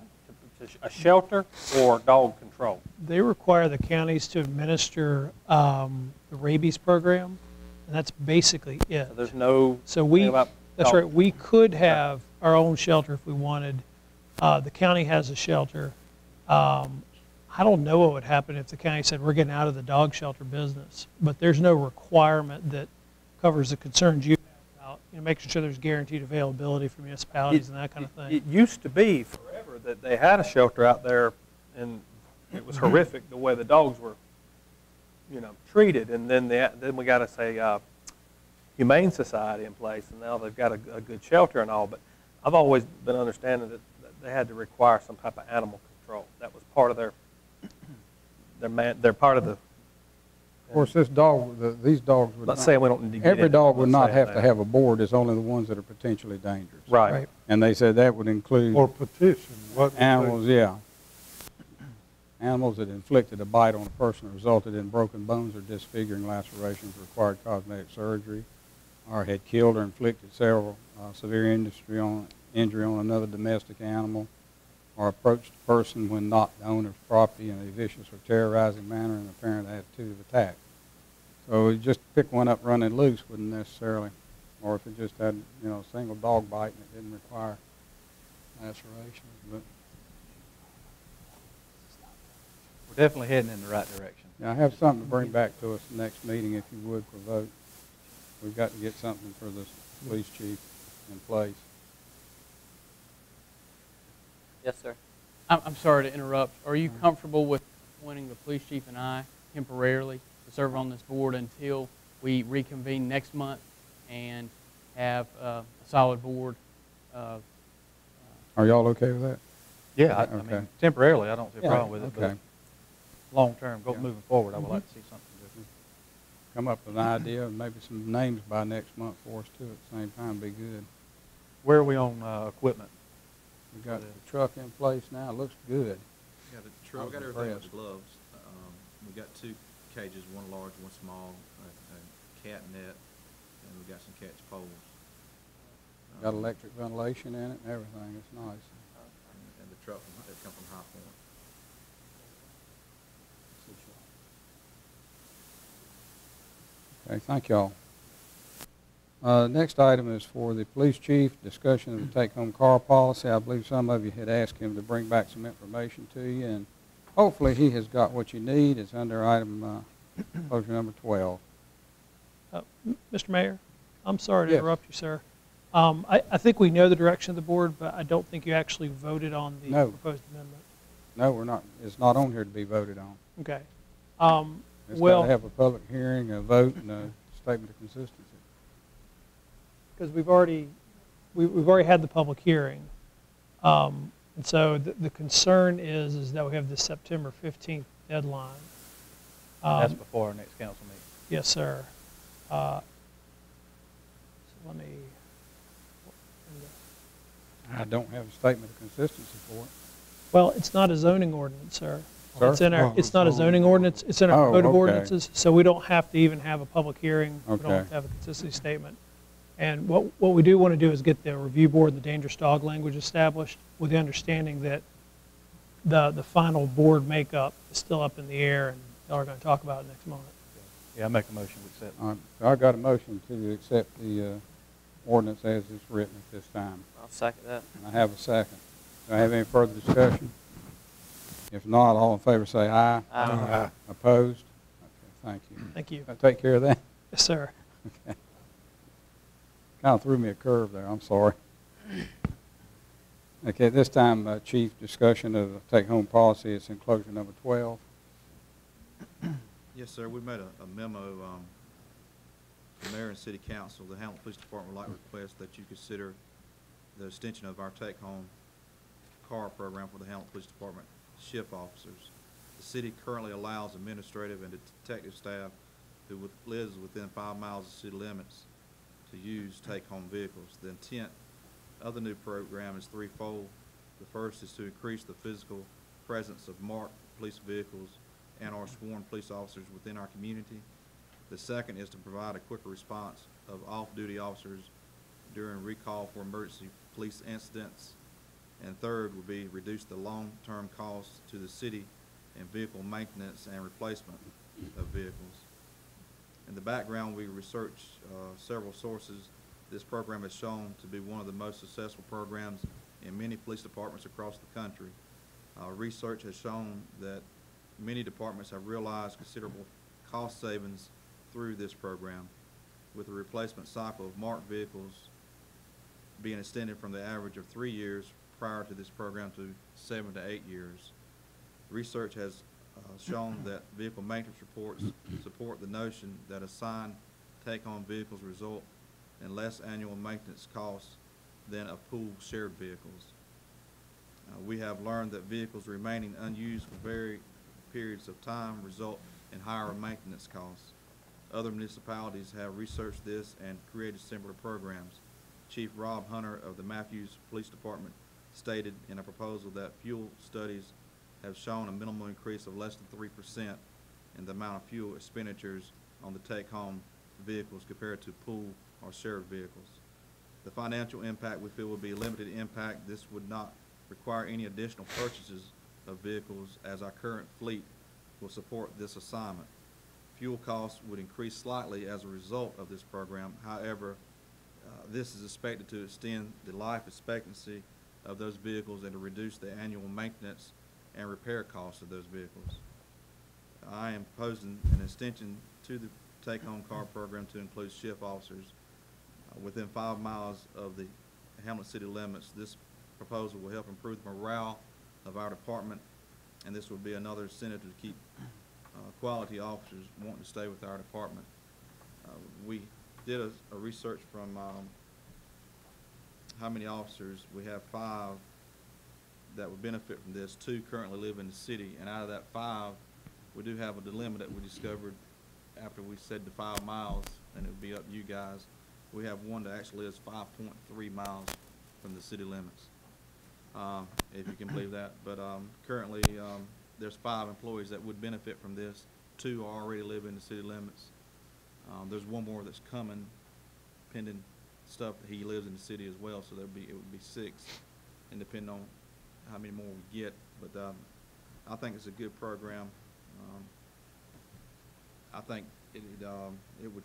A shelter or dog control? They require the counties to administer the rabies program, and that's basically it. So there's no. So thing about that's dog- right, we could have our own shelter if we wanted. The county has a shelter. I don't know what would happen if the county said, we're getting out of the dog shelter business, but there's no requirement that covers the concerns you have about, you know, making sure there's guaranteed availability for municipalities and that kind of thing. It used to be forever that they had a shelter out there, and it was horrific the way the dogs were, you know, treated. And then then we got to say humane society in place, and now they've got a good shelter and all. But I've always been understanding that they had to require some type of animal control. That was part of they're part of the. Of course, these dogs would Not not, saying we don't need to get every into dog it, would I'm not saying have that. to have a board. It's only the ones that are potentially dangerous. Right. Right. And they said that would include Or petition. What would they- animals, yeah. Animals that inflicted a bite on a person or resulted in broken bones or disfiguring lacerations, required cosmetic surgery, or had killed or inflicted several severe injury on another domestic animal, or approached a person when not the owner's property in a vicious or terrorizing manner and apparent attitude of attack. So you just pick one up running loose wouldn't necessarily, or if it just had, you know, a single dog bite and it didn't require lacerations. But We're definitely heading in the right direction. yeah, I have something to bring back to us next meeting if you would for vote. We've got to get something for the police chief in place. Yes, sir. I'm sorry to interrupt. Are you comfortable with appointing the police chief and I temporarily to serve on this board until we reconvene next month and have a solid board? Are y'all okay with that? Yeah, I Okay. mean, temporarily, I don't see a Yeah, problem with it, okay. but long term, Yeah. moving forward, I would like to see something different. Come up with an idea and maybe some names by next month for us too at the same time would be good. Where are we on equipment? We got the truck in place now. It looks good. We got a truck, we got everything with the gloves. We got 2 cages, one large, one small, a cat net, and we got some catch poles. Got electric ventilation in it and everything. It's nice. And the truck, they come from High Point. Okay, thank y'all. Next item is for the police chief, discussion of the take-home car policy. I believe some of you had asked him to bring back some information to you, and hopefully he has got what you need. It's under item closure number 12. Mr. Mayor, I'm sorry to Yes. interrupt you, sir. I think we know the direction of the board, but I don't think you actually voted on the No. proposed amendment. No, we're not. It's not on here to be voted on. Okay. It's got Well, to have a public hearing, a vote, and a statement of consistency. because we've already had the public hearing. And so the concern is that we have the September 15th deadline. That's before our next council meeting. Yes, sir. So let me. I don't have a statement of consistency for it. Well, it's not a zoning ordinance, sir. Sir? It's in our. Oh, It's not a it's zoning ordinance. It's in our Oh, code of okay. ordinances, so we don't have to even have a public hearing. We don't Okay. have to have a consistency statement. And what we do want to do is get the review board and the dangerous dog language established with the understanding that the final board makeup is still up in the air, and y'all are going to talk about it next month. Yeah, I make a motion to accept. All right, so I got a motion to accept the ordinance as it's written at this time. I'll second that. And I have a second. Do I have any further discussion? If not, all in favor say aye. Aye. Opposed? Okay, thank you. Thank you. That take care of that? Yes, sir. Okay. Kind of threw me a curve there, I'm sorry. Okay, this time, Chief, discussion of the take-home policy, it's enclosure number 12. Yes, sir. We made a memo, to the mayor and city council. The Hamlet Police Department would like to request that you consider the extension of our take-home car program for the Hamlet Police Department shift officers. The city currently allows administrative and detective staff who lives within 5 miles of city limits to use take-home vehicles. The intent of the new program is threefold. The first is to increase the physical presence of marked police vehicles and our sworn police officers within our community. The second is to provide a quicker response of off-duty officers during recall for emergency police incidents. And third would be reduce the long-term costs to the city in vehicle maintenance and replacement of vehicles. In the background, we researched several sources. This program has shown to be one of the most successful programs in many police departments across the country. Research has shown that many departments have realized considerable cost savings through this program, with the replacement cycle of marked vehicles being extended from the average of 3 years prior to this program to 7 to 8 years. Research has shown that vehicle maintenance reports support the notion that assigned take-home vehicles result in less annual maintenance costs than of pooled shared vehicles. We have learned that vehicles remaining unused for varied periods of time result in higher maintenance costs. Other municipalities have researched this and created similar programs. Chief Rob Hunter of the Matthews Police Department stated in a proposal that fuel studies have shown a minimal increase of less than 3% in the amount of fuel expenditures on the take-home vehicles compared to pool or shared vehicles. The financial impact we feel will be a limited impact. This would not require any additional purchases of vehicles, as our current fleet will support this assignment. Fuel costs would increase slightly as a result of this program. However, this is expected to extend the life expectancy of those vehicles and to reduce the annual maintenance and repair costs of those vehicles. I am proposing an extension to the take-home car program to include shift officers within 5 miles of the Hamlet city limits. This proposal will help improve the morale of our department, and this will be another incentive to keep quality officers wanting to stay with our department. We did a research from how many officers. We have 5 that would benefit from this. 2 currently live in the city, and out of that 5, we do have a dilemma that we discovered after we said the 5 miles, and it would be up to you guys. We have one that actually lives 5.3 miles from the city limits, if you can believe that. But currently, there's 5 employees that would benefit from this. 2 already live in the city limits. There's one more that's coming, pending stuff that he lives in the city as well, so it would be 6, and depending on how many more we get. But I think it's a good program. I think it would,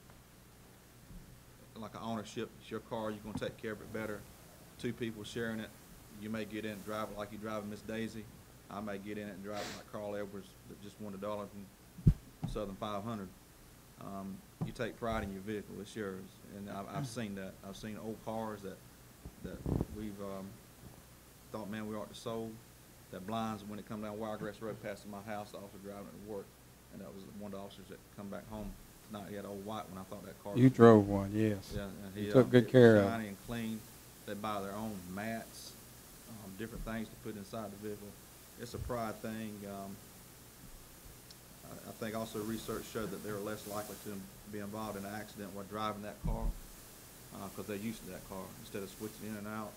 like an ownership, it's your car, you're going to take care of it better. 2 people sharing it, you may get in and drive it like you're driving Miss Daisy. I may get in it and drive it like Carl Edwards that just won $1 from Southern 500. You take pride in your vehicle, it's yours. And I've seen that. I've seen old cars that we've thought, man, we ought to sold. That blinds, when it come down Wiregrass Road past my house, the officer driving it to work. And that was one of the officers that come back home tonight. He had an old white one. I thought that car. You drove one, yes. Yeah, and he took good care of it. Shiny and clean. They buy their own mats, different things to put inside the vehicle. It's a pride thing. I think also research showed that they were less likely to be involved in an accident while driving that car because they're used to that car instead of switching in and out.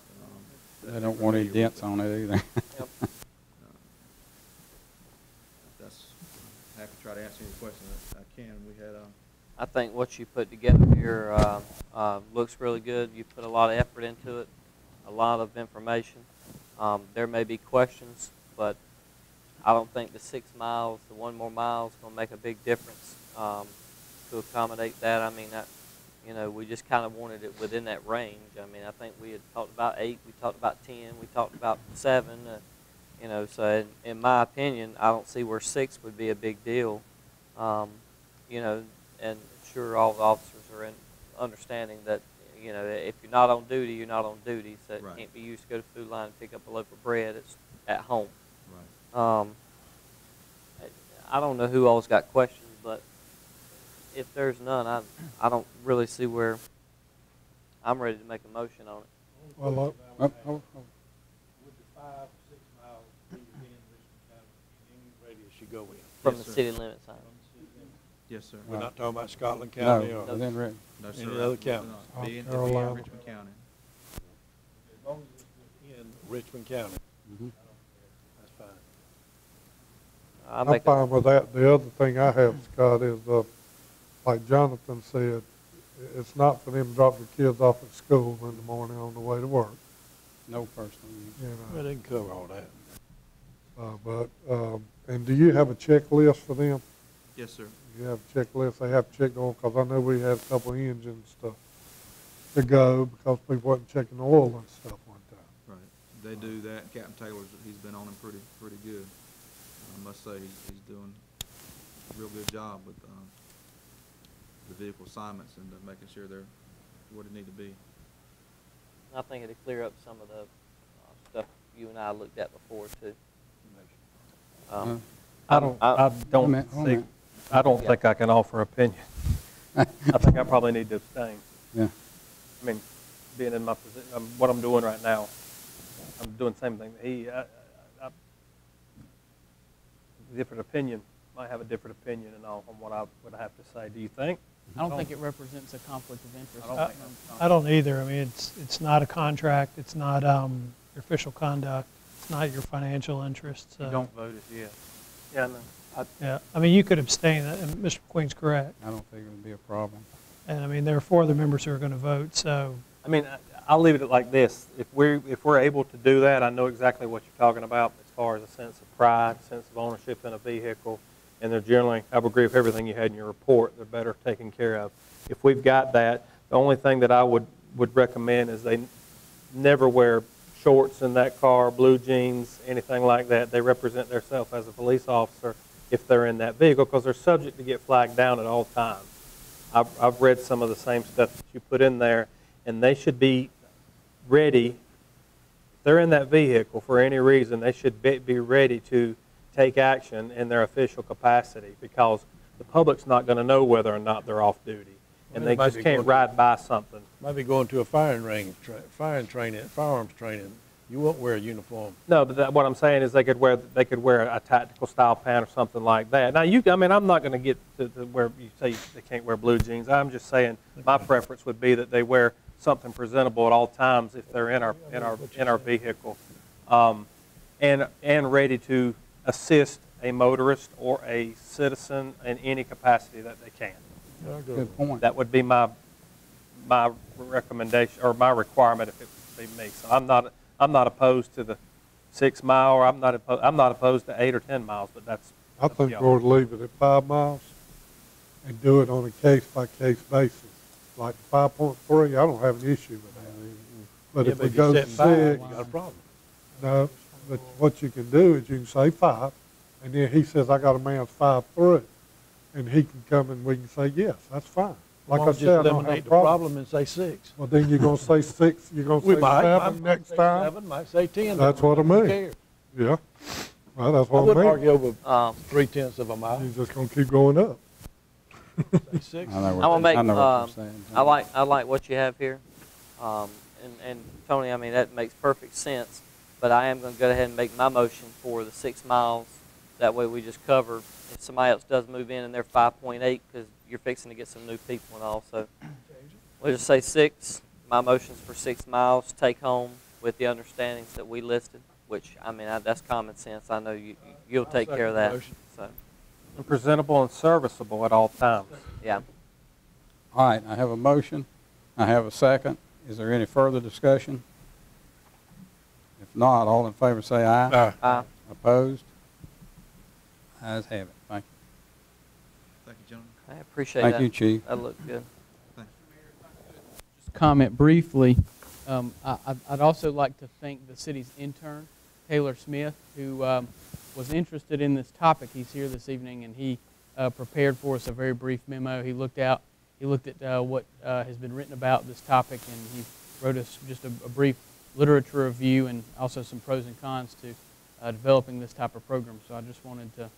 They don't want any dents on it either. Yep. That's happy to try to answer any questions that I can. We had. I think what you put together here looks really good. You put a lot of effort into it, a lot of information. There may be questions, but I don't think the 6 miles, the 1 more mile is going to make a big difference to accommodate that. I mean, You know, we just kind of wanted it within that range. I mean, I think we had talked about 8, we talked about 10, we talked about 7. You know, so in my opinion, I don't see where 6 would be a big deal. You know, and sure, all the officers are in understanding that, you know, if you're not on duty, you're not on duty. So it Right. can't be used to go to the food line and pick up a loaf of bread. It's at home. Right. I don't know who all's got questions, but if there's none, I don't really see where I'm ready to make a motion on it. Well, Oh, Would the 5 or 6 miles be within Richmond County in any radius you go in? From Yes, the sir. city limits on. Yes, sir. We're not talking about Scotland County no, or within Ri- No, sir. Any other absolutely county? not. Be in Carolina. Richmond County. as long as it's within Richmond County, Mhm. that's fine. I'll I'm make a, fine with that. The other thing I have, Scott, is, like Jonathan said, it's not for them to drop their kids off at school in the morning on the way to work, no personal use. you Well, know. they can cover all that. And do you have a checklist for them? Yes, sir. You have a checklist they have to check on, because I know we had a couple of engines to go because people wasn't checking the oil and stuff one time. Right. They do that. Captain Taylor's, he's been on him pretty good. I must say, he's doing a real good job with the vehicle assignments and making sure they're what they need to be. I think it'd clear up some of the stuff you and I looked at before too. I don't Hold a minute. see, I don't Yeah. think I can offer opinion. I think I probably need to abstain. Yeah. I mean, being in my position, what I'm doing right now, I'm doing the same thing. Different opinion, might have a different opinion and all on what I would have to say. Do you think? I don't think it represents a conflict of interest. I don't think I don't either. I mean, it's not a contract. It's not your official conduct. It's not your financial interests. You don't vote as yes. Yeah, no. Yeah. I mean, you could abstain, and Mr. McQueen's correct. I don't think it would be a problem. And I mean, there are 4 other members who are going to vote. So I mean, I'll leave it like this. If we're able to do that, I know exactly what you're talking about as far as a sense of pride, sense of ownership in a vehicle, and they're generally, I would agree with everything you had in your report, they're better taken care of. If we've got that, the only thing that I would recommend is they never wear shorts in that car, blue jeans, anything like that. They represent themselves as a police officer if they're in that vehicle, because they're subject to get flagged down at all times. I've read some of the same stuff that you put in there, and they should be ready. If they're in that vehicle for any reason, they should be ready to take action in their official capacity, because the public's not going to know whether or not they're off duty, and they just can't ride by something. Might be going to a firing range, firearms training. You won't wear a uniform. No, but what I'm saying is they could wear a tactical style pant or something like that. Now, I mean, I'm not going to get to where you say they can't wear blue jeans. I'm just saying my preference would be that they wear something presentable at all times if they're in our vehicle, and ready to assist a motorist or a citizen in any capacity that they can. Good point. That would be my recommendation or my requirement if it would be me. So I'm not opposed to the 6 mile, or I'm not opposed to 8 or 10 miles, but that's. I think we ought to leave it at 5 miles and do it on a case-by-case basis. Like 5.3, I don't have an issue with that. But if we go to 6, you got a problem. no, but what you can do is you can say 5, and then he says, I got a man 5'3", and he can come and we can say, yes, that's fine. Like I Why don't you said, I just don't have a eliminate the problem. problem and say 6. Well, then you're gonna say 6, you're gonna We say might 7 next say time? 7, might say 10. That's what I Who mean. cares? Yeah. Well, that's I what I wouldn't mean. argue over Um, 3/10 of a mile. He's just gonna keep going up. Say 6. I know I'm gonna make. I know what you're saying. I like what you have here, and Tony. I mean, that makes perfect sense. But I am going to go ahead and make my motion for the 6 miles. That way, we just cover. If somebody else does move in and they're 5.8, because you're fixing to get some new people and all, so we'll just say 6. My motion's for 6 miles. Take home with the understandings that we listed. Which I mean, that's common sense. I know you'll take care of that. motion. So And presentable and serviceable at all times. yeah. All right, I have a motion. I have a second. Is there any further discussion? If not, all in favor say aye. Opposed? Ayes have it. Thank you. Thank you, gentlemen. I appreciate Thank that. you, Chief. That looked good. Thank comment briefly. I'd also like to thank the city's intern, Taylor Smith, who was interested in this topic. He's here this evening, and he prepared for us a very brief memo. He looked at what has been written about this topic, and he wrote us just a brief literature review and also some pros and cons to developing this type of program. So I just wanted to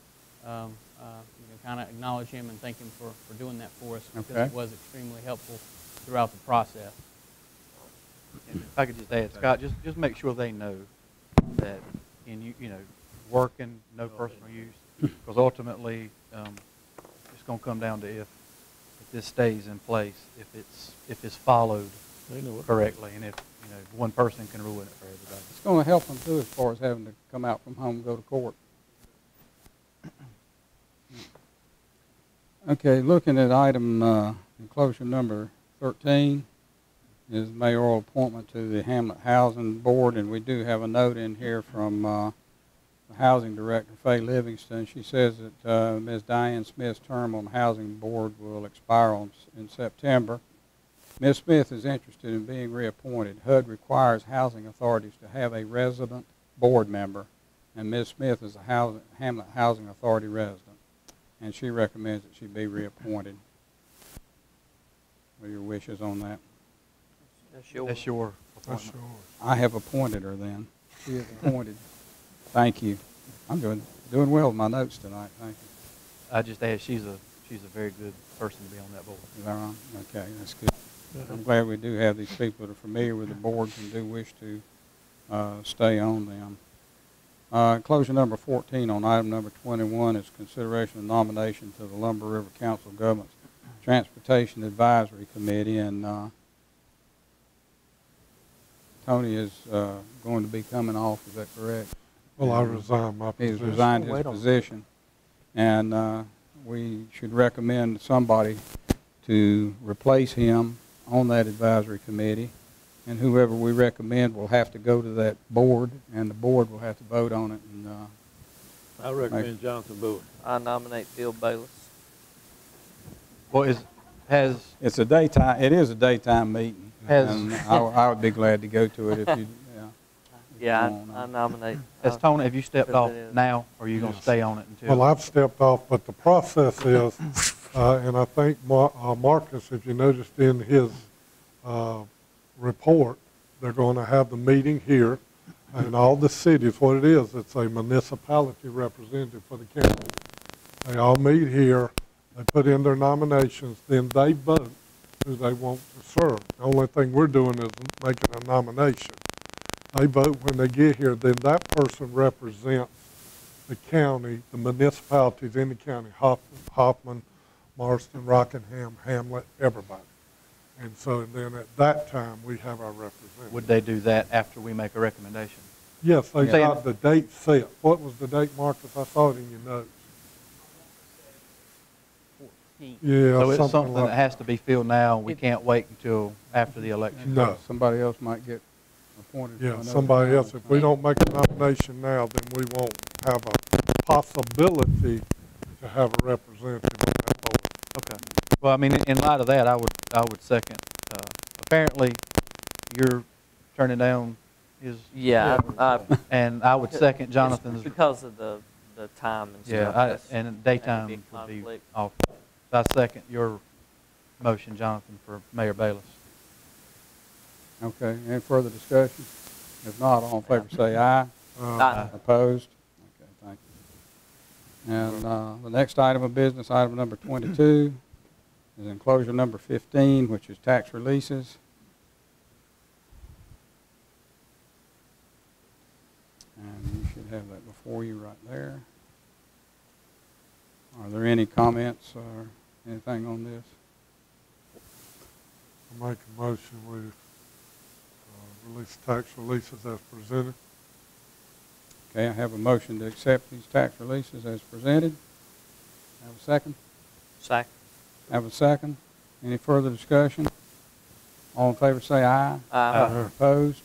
kind of acknowledge him and thank him for doing that for us, because it was extremely helpful throughout the process. And if I could just add, Scott, just make sure they know that in working, no personal use, because ultimately it's going to come down to if this stays in place, if it's followed correctly, and if one person can ruin it for everybody. It's going to help them too, as far as having to come out from home and go to court. Okay, looking at item enclosure number 13 is mayoral appointment to the Hamlet Housing Board, and we do have a note in here from the Housing Director, Faye Livingston. She says that Ms. Diane Smith's term on the Housing Board will expire in September. Ms. Smith is interested in being reappointed. HUD requires housing authorities to have a resident board member, and Ms. Smith is a Hamlet Housing Authority resident, and she recommends that she be reappointed. What are your wishes on that? That's your appointment. I have appointed her then. She is appointed. Thank you. I'm doing well with my notes tonight. Thank you. I just add she's a very good person to be on that board. Is that right? Okay, that's good. I'm glad we do have these people that are familiar with the boards and do wish to stay on them. Enclosure number 14 on item number 21 is consideration of nomination to the Lumber River Council Government's Transportation Advisory Committee, and Tony is going to be coming off. Is that correct? Well, I resigned my position. He's resigned his position, and we should recommend somebody to replace him on that advisory committee, and whoever we recommend will have to go to that board, and the board will have to vote on it. And I recommend Jonathan Bowie. I nominate Bill Bayless. Well, it is a daytime meeting, and I would be glad to go to it if you. I nominate. Tony, have you stepped off now, or are you going to stay on it until? Well, I've stepped off, but the process is, and I think Marcus, if you noticed in his report, they're going to have the meeting here, and all the cities, what it is, it's a municipality representative for the county. They all meet here, they put in their nominations, then they vote who they want to serve. The only thing we're doing is making a nomination. They vote when they get here, then that person represents the county, the municipalities in the county, Hoffman, Marston, Rockingham, Hamlet, everybody. And so then at that time, we have our representative. Would they do that after we make a recommendation? Yes, they got the date set. What was the date, Marcus? I saw it in your notes. 14th. Yeah, So it's something like that has to be filled now, we can't wait until after the election? No. Somebody else might get appointed. Yeah, somebody else. If we don't make a nomination now, then we won't have a possibility to have a representative on that board. Okay. Well, I mean, in light of that, I would second. Apparently, you're turning down his. Yeah, and I would second Jonathan's. Because of the time and stuff. Yeah, and daytime would be off. I second your motion, Jonathan, for Mayor Bayless. Okay, any further discussion? If not, all in favor say aye. Aye. Opposed? Okay, thank you. And the next item of business, item number 22, is enclosure number 15, which is tax releases. And you should have that before you right there. Are there any comments or anything on this? I make a motion we release tax releases as presented. Okay, I have a motion to accept these tax releases as presented. Have a second? Second. Have a second. Any further discussion? All in favor say aye. Aye. Opposed?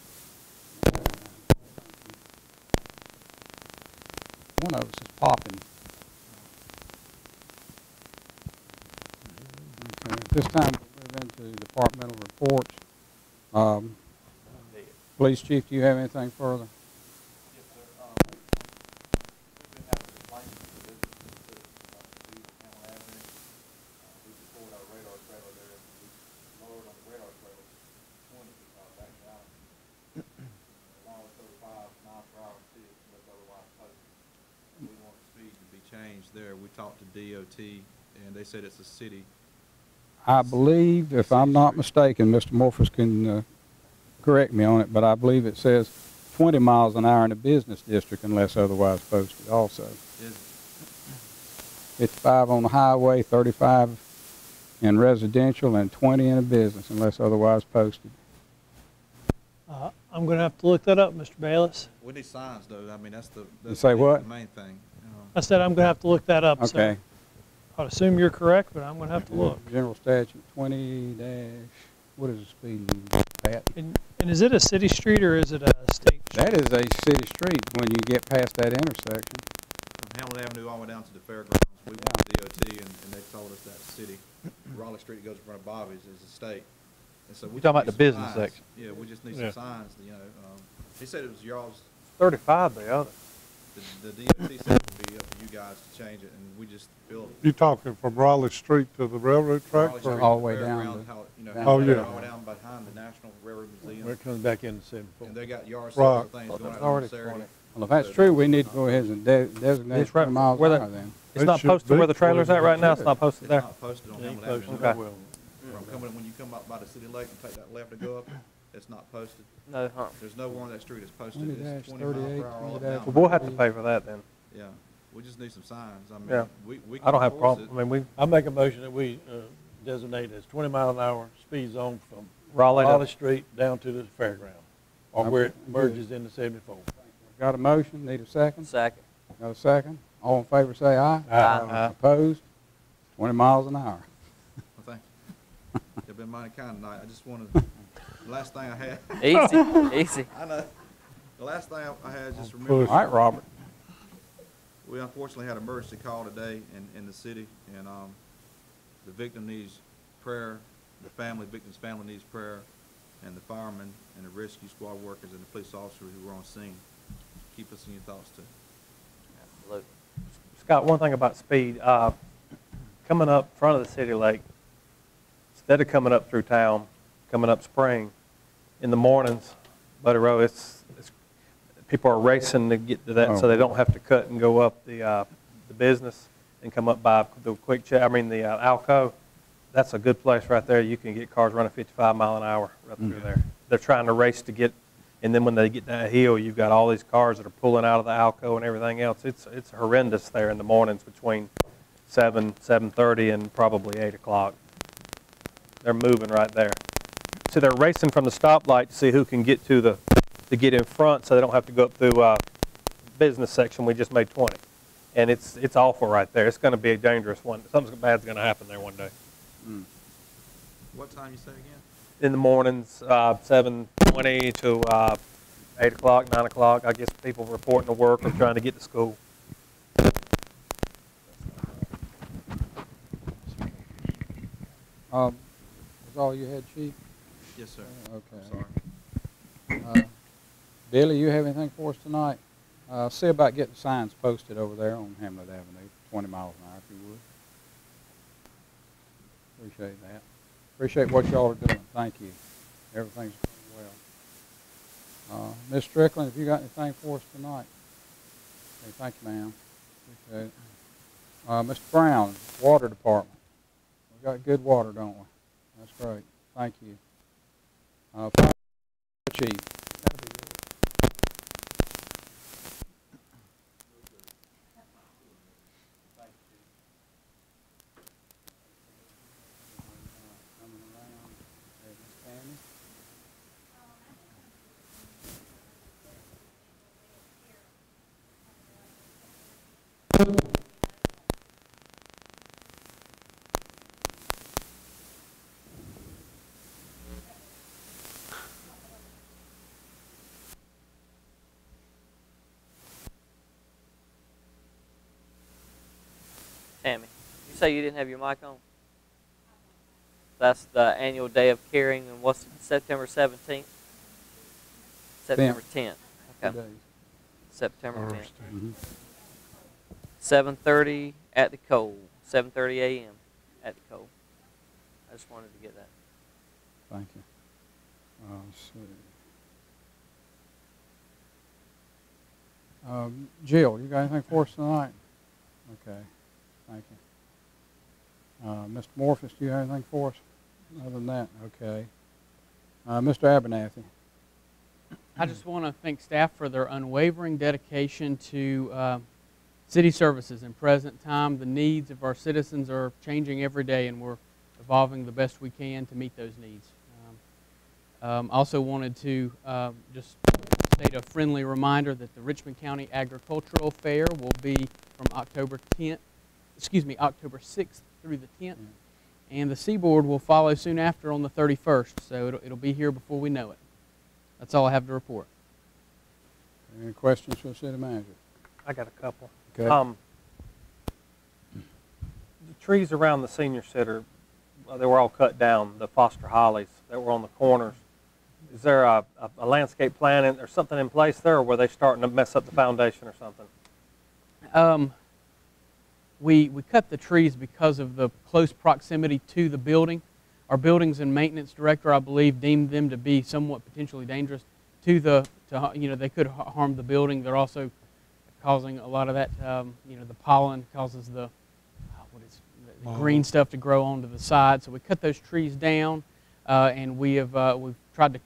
One of us is popping. Okay, at this time we'll move into departmental reports. Um, Police Chief, do you have anything further? Yes, sir. We've been having complaints from businesses to Hamlet Avenue. We deployed our radar trailer there, and we lowered on the radar trailer 20 back down. Along with 35 miles per hour speed, unless otherwise posted. We want the speed to be changed there. We talked to DOT, and they said it's a city. I believe, if I'm not mistaken, Mr. Morphus can correct me on it, but I believe it says 20 miles an hour in the business district unless otherwise posted also. Is 55 on the highway, 35 in residential, and 20 in a business unless otherwise posted. I'm going to have to look that up, Mr. Bayless. We need signs, though. I mean, that's the say what? the main thing. I said I'm going to have to look that up. Okay. So I'd assume you're correct, but I'm going to have to look. General statute 20 dash, what is the speed limit, Pat? And is it a city street or is it a state street? That is a city street when you get past that intersection. From Hamlet Avenue all the way down to the fairgrounds, we went to DOT, and they told us that's the city. Raleigh Street that goes in front of Bobby's is the state. And so You're talking about the business section? Yeah, we just need Yeah. some signs, you know. He said it was y'all's, 35 the other. the DOT said it would be up to you guys to change it, and we just feel. You talking from Raleigh Street to the railroad track? Raleigh or- Street, all the way fairground, down to- how, you know, down Oh, how- yeah. all the way down behind the National Railroad Museum. Where it comes back into 74. And they got yard Right. sales and things going It's out on already Saturday. 20. Well, if that's true, we need to go ahead and designate It's right 20 miles where an the- hour then. It's It not should posted be where the trailer's at right now. It's should. not posted It's there. not posted on It ain't Hamlet posted Avenue. Okay. nowhere. From coming, when you come up by the city lake and take that left to go up it, it's not posted. No, huh? There's nowhere on that street it's posted. 20 It's dash 20 miles 38, per hour all 20 up dash down. Well, we'll have to pay for that then. Yeah, we just need some signs. I mean, Yeah. we can I don't have a enforce problem. it. I mean, we, I make a motion that we designate as 20-mile-an-hour speed zone from Raleigh Raleigh to, Street down to the fairground, or where it merges into 74. Got a motion, need a second? Second. Got a second? All in favor say aye. Aye. Opposed? 20 miles an hour. Well, thank you. You've been mighty kind tonight. I just wanted, the last thing I had, Easy, easy. I know, the last thing I had, just All remember, right, Robert. we unfortunately had an emergency call today in the city, and the victim needs prayer, the victim's family needs prayer, and the firemen and the rescue squad workers and the police officers who were on scene. Keep us in your thoughts too. Absolutely. Scott, one thing about speed, coming up front of the city lake, instead of coming up through town, coming up Spring, in the mornings, Buddy Row, it's people are racing to get to that, so they don't have to cut and go up the business and come up by the the Alco. That's a good place right there. You can get cars running 55 mile an hour right through there. They're trying to race to get, and then when they get down a hill, you've got all these cars that are pulling out of the Alco and everything else. It's horrendous there in the mornings between 7:30, and probably 8 o'clock. They're moving right there. So they're racing from the stoplight to see who can get to get in front, so they don't have to go up through business section. We just made 20, and it's awful right there. It's going to be a dangerous one. Something bad's going to happen there one day. What time you say again? In the mornings, 7:20 to 8 o'clock, 9 o'clock. I guess people reporting to work or trying to get to school. Is all you had, Chief? Yes, sir. Okay. Sorry. Billy, you have anything for us tonight? See about getting signs posted over there on Hamlet Avenue, 20 miles an hour, if you would. Appreciate that. Appreciate what y'all are doing. Thank you. Everything's going well. Ms. Strickland, have you got anything for us tonight? Okay, thank you, ma'am. Appreciate it. Mr. Brown, Water Department. We got good water, don't we? That's great. Thank you. Fire Chief. Tammy, you say you didn't have your mic on? That's the annual day of caring, and what's September 17th? September 10th. Okay. September 10th. Mm-hmm. 7:30 at the Cole. 7:30 a.m. at the Cole. I just wanted to get that. Thank you. Let's see. Jill, you got anything for us tonight? Okay. Thank you. Mr. Morphus, do you have anything for us? Other than that, okay. Mr. Abernathy. I just want to thank staff for their unwavering dedication to city services. In present time, the needs of our citizens are changing every day, and we're evolving the best we can to meet those needs. Also wanted to just state a friendly reminder that the Richmond County Agricultural Fair will be from October 6th through the 10th. And the Seaboard will follow soon after on the 31st, so it'll be here before we know it. That's all I have to report. Any questions for the city manager? I got a couple. Okay. The trees around the senior center, they were all cut down, the Foster Hollies that were on the corners. Is there a landscape plan or something in place there, or were they starting to mess up the foundation or something? We cut the trees because of the close proximity to the building. Our buildings and maintenance director, I believe, deemed them to be somewhat potentially dangerous to they could harm the building. They're also causing a lot of that, the pollen causes the green stuff to grow onto the side. So we cut those trees down, and we've tried to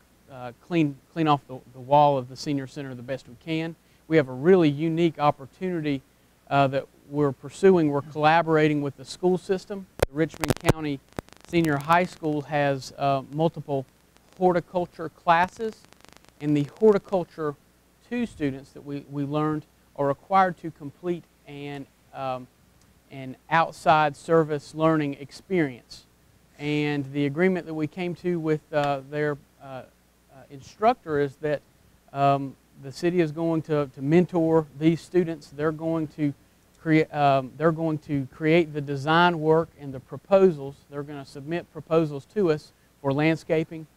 clean off the wall of the senior center the best we can. We have a really unique opportunity that we're pursuing. We're collaborating with the school system. The Richmond County Senior High School has multiple horticulture classes, and the horticulture 2 students that we learned are required to complete an outside service learning experience. And the agreement that we came to with their instructor is that the city is going to mentor these students. They're going to create the design work and the proposals. They're going to submit proposals to us for landscaping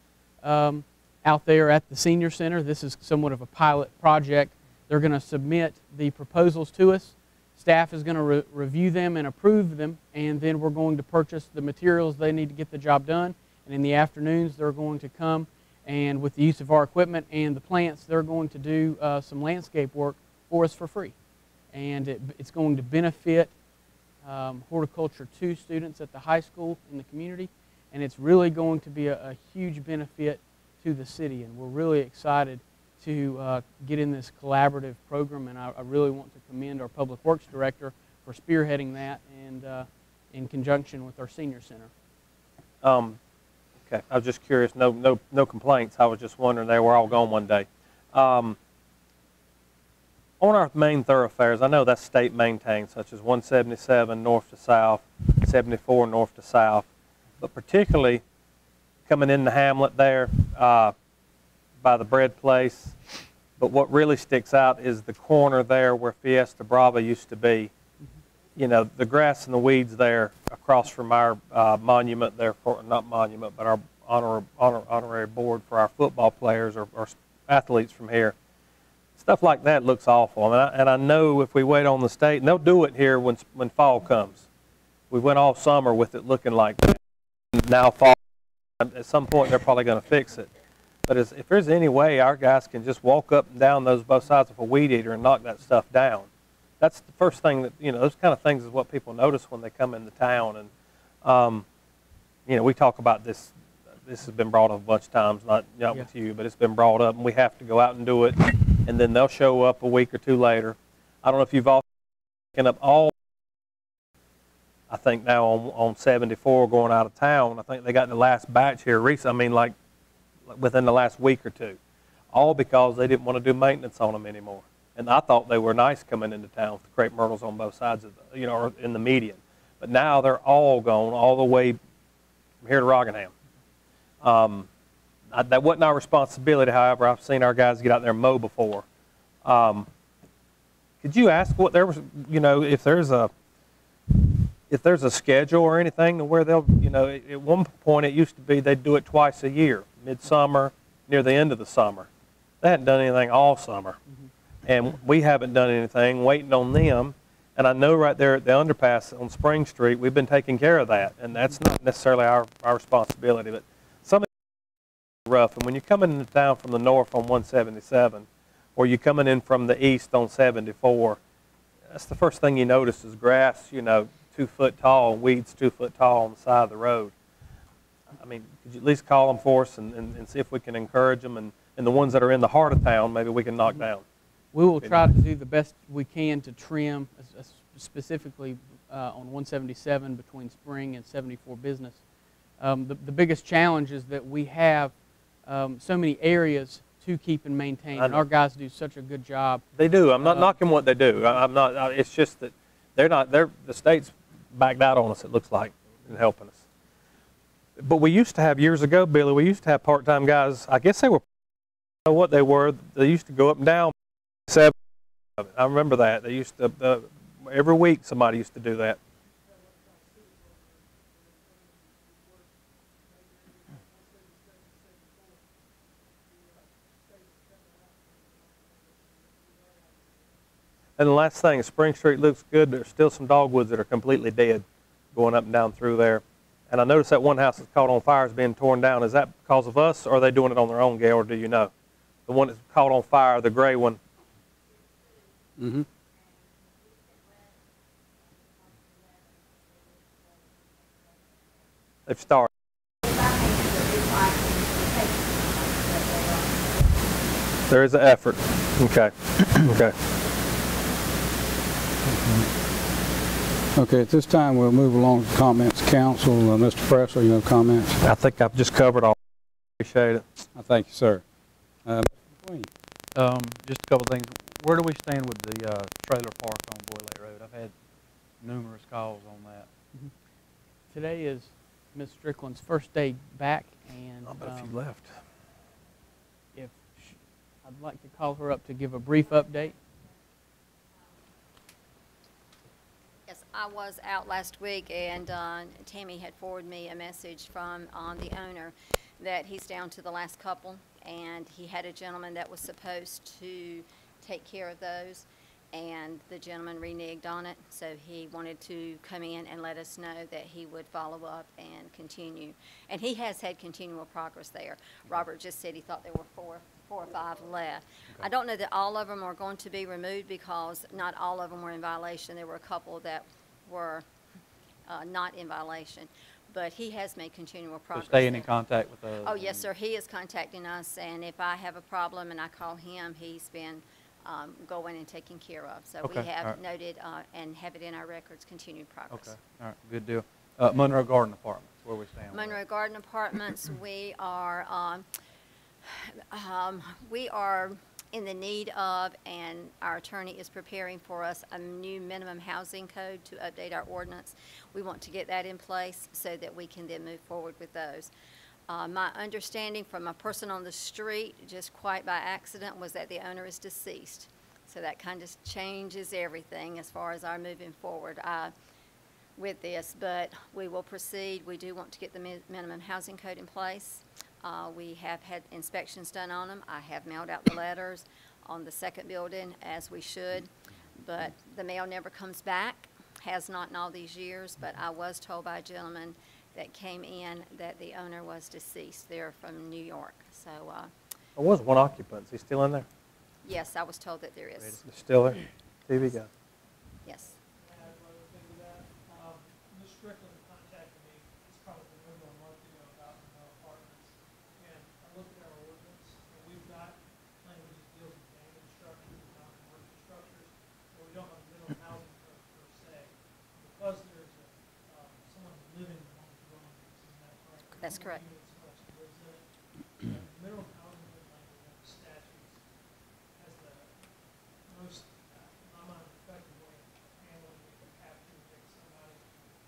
out there at the senior center. This is somewhat of a pilot project. They're going to submit the proposals to us. Staff is going to review them and approve them, and then we're going to purchase the materials they need to get the job done. And in the afternoons, they're going to come, and with the use of our equipment and the plants, they're going to do some landscape work for us for free. And it's going to benefit horticulture 2 students at the high school in the community, and it's really going to be a huge benefit to the city. And we're really excited to get in this collaborative program, and I really want to commend our Public Works Director for spearheading that, and in conjunction with our senior center. Okay, I was just curious. No complaints. I was just wondering. They were all gone one day. On our main thoroughfares, I know that's state maintained, such as 177 north to south, 74 north to south, but particularly coming into Hamlet there by the bread place. But what really sticks out is the corner there where Fiesta Brava used to be. You know, the grass and the weeds there across from our monument there, not monument, but our honorary board for our football players or athletes from here. Stuff like that looks awful, and I know if we wait on the state, and they'll do it here when fall comes. We went all summer with it looking like that. Now fall, at some point they're probably going to fix it. But if there's any way our guys can just walk up and down those both sides of a weed eater and knock that stuff down, that's the first thing that, those kind of things is what people notice when they come into town. And, we talk about this. This has been brought up a bunch of times, not with you, but it's been brought up, and we have to go out and do it. And then they'll show up a week or 2 later. I don't know if you've all taken up all, I think now on 74 going out of town. I think they got the last batch here recently. I mean, like within the last week or 2. All because they didn't want to do maintenance on them anymore. And I thought they were nice coming into town with the crepe myrtles on both sides of the, or in the median. But now they're all gone all the way from here to Rockingham. That wasn't our responsibility, however. I've seen our guys get out there and mow before. Could you ask what there was, if there's if there's a schedule or anything to where they'll, you know, at one point it used to be they'd do it twice a year, midsummer, near the end of the summer. They hadn't done anything all summer. And we haven't done anything, waiting on them. And I know right there at the underpass on Spring Street, we've been taking care of that. And that's not necessarily our responsibility, but some of it's rough. And when you're coming into town from the north on 177, or you're coming in from the east on 74, that's the first thing you notice is grass, you know, 2 foot tall, weeds 2 foot tall on the side of the road. I mean, could you at least call them for us and see if we can encourage them, and the ones that are in the heart of town, maybe we can knock down. We will try to do the best we can to trim, specifically on 177 between Spring and 74 Business. The biggest challenge is that we have so many areas to keep and maintain, and our guys do such a good job. They do. I'm not knocking what they do. I'm not. It's just that the state's backed out on us, it looks like, in helping us. But we used to have, years ago, Billy, we used to have part-time guys. I guess they were, I don't know what they were. They used to go up and down 7. I remember that. They used to, every week somebody used to do that. And the last thing, Spring Street looks good. There's still some dogwoods that are completely dead going up and down through there. And I noticed that one house that's caught on fire is being torn down. Is that because of us, or are they doing it on their own, Gail, or do you know? The one that's caught on fire, the gray one. Mm-hmm. They've started. There is an effort. Okay. Okay. Okay, at this time we'll move along to comments. Council, Mr. Presser, you have comments? I think I've just covered all. Appreciate it. I thank you, sir. Mr. McQueen. Just a couple of things. Where do we stand with the trailer park on Boy Lake Road? I've had numerous calls on that. Today is Ms. Strickland's first day back, and But if you left. I'd like to call her up to give a brief update. Yes, I was out last week, and Tammy had forwarded me a message from the owner that he's down to the last couple, and he had a gentleman that was supposed to take care of those, and the gentleman reneged on it, so he wanted to come in and let us know that he would follow up and continue. And he has had continual progress there. Robert just said he thought there were four or five left. Okay. I don't know that all of them are going to be removed, because not all of them were in violation. There were a couple that were not in violation, but he has made continual progress. So staying in contact with us? Oh, yes, sir. He is contacting us, and if I have a problem and I call him, he's been going and taken care of. So okay. We have noted and have it in our records, continued progress. Okay, all right, good deal. Monroe Garden Apartments, where we stand? Monroe Garden Apartments, we are in the need of, and our attorney is preparing for us, a new minimum housing code to update our ordinance. We want to get that in place so that we can then move forward with those. My understanding from a person on the street, just quite by accident, was that the owner is deceased. So that kind of changes everything as far as our moving forward with this, but we will proceed. We do want to get the minimum housing code in place. We have had inspections done on them. I have mailed out the letters on the second building, as we should, but the mail never comes back, has not in all these years, but I was told by a gentleman that came in that the owner was deceased. They're from New York. So there was one occupant. Is he still in there? Yes, I was told that there is. He's still there? TV guy. Yes. Ms. Strickland contacted me, it's probably a month ago, about apartments, and I looked at our ordinance, and we've got language that deals with abandoned structures, non-commercial structures, but we don't have a minimum housing code per se. Because there's someone living in one of the dwellings, isn't that correct? That's correct. Minimum housing code language in the statutes has the most, effective way of handling it. You have to evict somebody.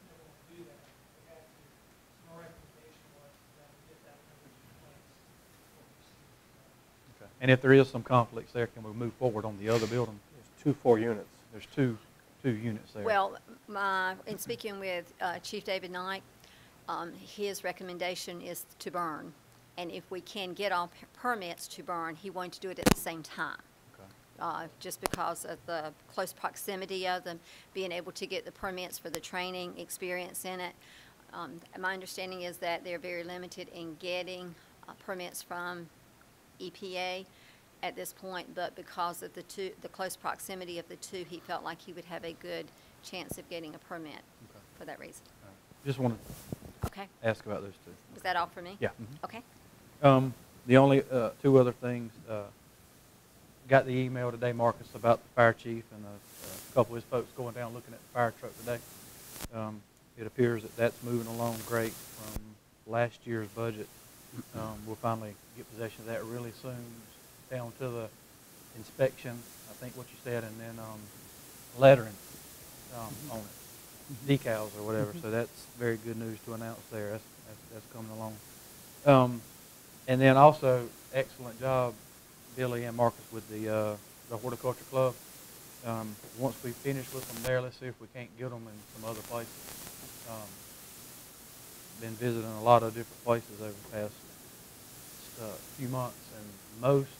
You don't want to do that. You have to. So my recommendation was that we get that language in place before we proceed. Okay. And if there is some conflicts there, can we move forward on the other building? There's 2 4 units. There's 2. 2 units there? Well, in speaking with Chief David Knight, his recommendation is to burn. And if we can get all permits to burn, he wanted to do it at the same time. Just because of the close proximity of them, being able to get the permits for the training experience in it. My understanding is that they're very limited in getting permits from EPA at this point, but because of the close proximity of the two, he felt like he would have a good chance of getting a permit for that reason. Just wanted Okay. to ask about those 2. Was that all for me? Yeah. Okay. The only 2 other things, got the email today, Marcus, about the fire chief and a couple of his folks going down looking at the fire truck today. It appears that that's moving along great from last year's budget. We'll finally get possession of that really soon, down to the inspection, I think what you said, and then lettering on it, decals or whatever. So that's very good news to announce there. That's coming along. And then also, excellent job, Billy and Marcus, with the horticulture club. Once we finish with them there, let's see if we can't get them in some other places. Been visiting a lot of different places over the past few months, and most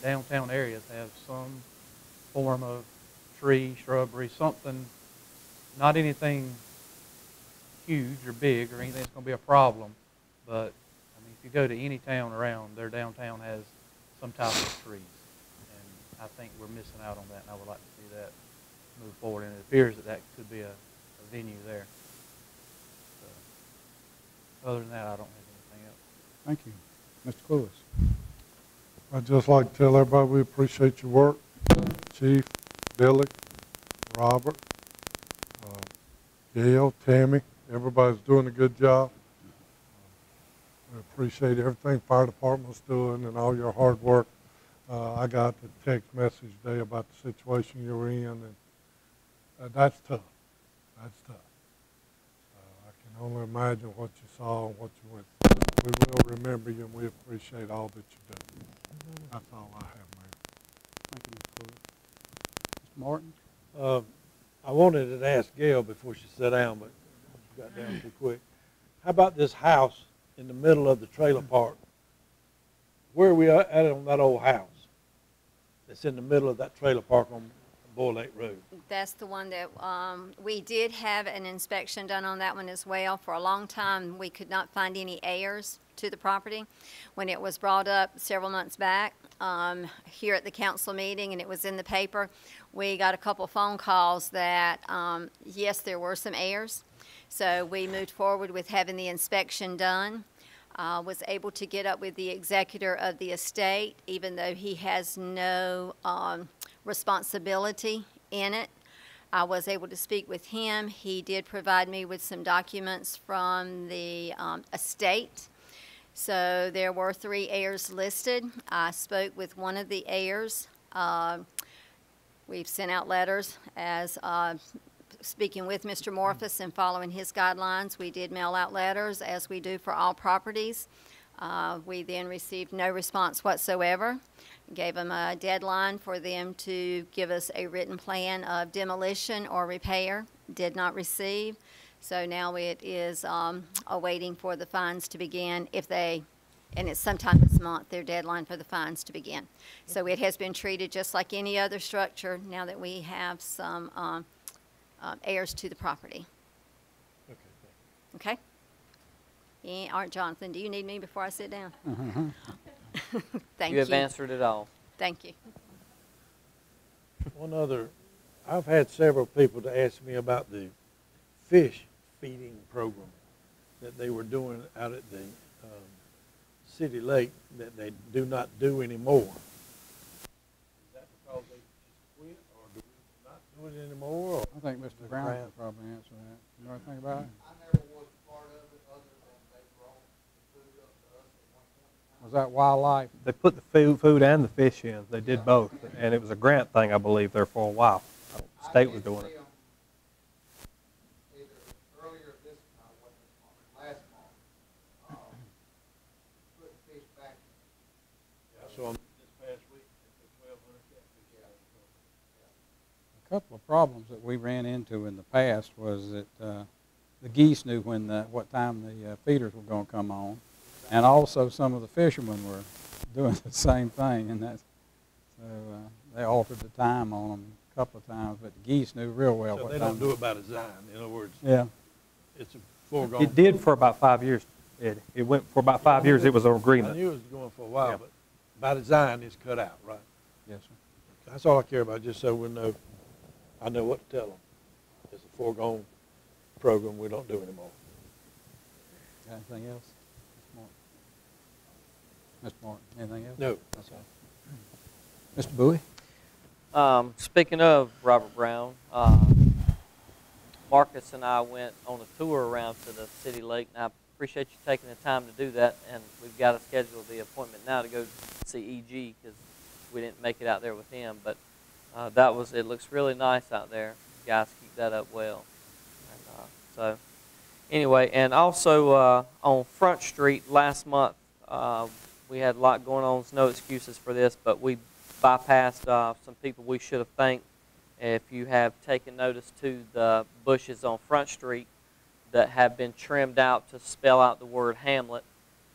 downtown areas have some form of tree, shrubbery, something, not anything huge or big or anything that's going to be a problem, but I mean, if you go to any town around, their downtown has some type of trees, and I think we're missing out on that, and I would like to see that move forward, and it appears that could be a venue there. So, other than that, I don't have anything else. Thank you. Mr. Lewis. I'd just like to tell everybody we appreciate your work. Chief, Billy, Robert, Gail, Tammy, everybody's doing a good job. We appreciate everything fire department's doing and all your hard work. I got the text message today about the situation you're in, and that's tough. That's tough. I can only imagine what you saw and what you went through. We will remember you, and we appreciate all that you do. That's all I have, Mayor. Thank you, Mr. Lewis. Mr. Martin? I wanted to ask Gail before she sat down, but she got down too quick. How about this house in the middle of the trailer park? Where are we at on that old house that's in the middle of that trailer park on Bull Lake Road? That's the one that we did have an inspection done on that one as well. For a long time, we could not find any heirs to the property. When it was brought up several months back here at the council meeting, and it was in the paper, we got a couple phone calls that, yes, there were some heirs. So we moved forward with having the inspection done. Was able to get up with the executor of the estate, even though he has no responsibility in it. I was able to speak with him. He did provide me with some documents from the estate. So there were 3 heirs listed. I spoke with one of the heirs. We've sent out letters as speaking with Mr. Morphus and following his guidelines. We did mail out letters as we do for all properties. We then received no response whatsoever. Gave them a deadline for them to give us a written plan of demolition or repair. Did not receive. So now it is awaiting for the fines to begin and it's sometime this month, their deadline for the fines to begin. So it has been treated just like any other structure now that we have some heirs to the property. Okay? Yeah, all right, Jonathan, do you need me before I sit down? Thank you. You have answered it all. Thank you. One other, I've had several people to ask me about the fish feeding program that they were doing out at the city lake that they do not do anymore. Is that because they just quit, or do we not do it anymore? Or? I think Mr. Brown could probably answer that. You know anything about it? I never was part of it other than they brought food up to us at one point in time. Was that wildlife? They put the food and the fish in. They did both, and it was a grant thing, I believe, there for a while. The state was doing it. Either earlier this last month, put fish back. Yeah, so this past week, they put 1,200 catfish out of the couple of problems that we ran into in the past was that the geese knew when what time the feeders were going to come on, and also some of the fishermen were doing the same thing, and so they altered the time on them a couple of times, but the geese knew real well So what they time. don't do it by design, in other words. Yeah. It's a foregone. It did for about 5 years, Eddie. It went for about 5 years, it was an I agreement. knew it was going for a while, Yeah. but by design, it's cut out, right? Yes, sir. That's all I care about, just so we know, I know what to tell them. It's a foregone program we don't do anymore. Got anything else? Mr. Martin, anything else? No. That's all. Mr. Bowie? Speaking of Robert Brown, Marcus and I went on a tour around to the city lake, and I appreciate you taking the time to do that. And we've got to schedule the appointment now to go see E.G. because we didn't make it out there with him. But it looks really nice out there. You guys keep that up well. And, so anyway, and also on Front Street last month, we had a lot going on. There's no excuses for this, but we bypassed some people we should have thanked. If you have taken notice to the bushes on Front Street that have been trimmed out to spell out the word Hamlet,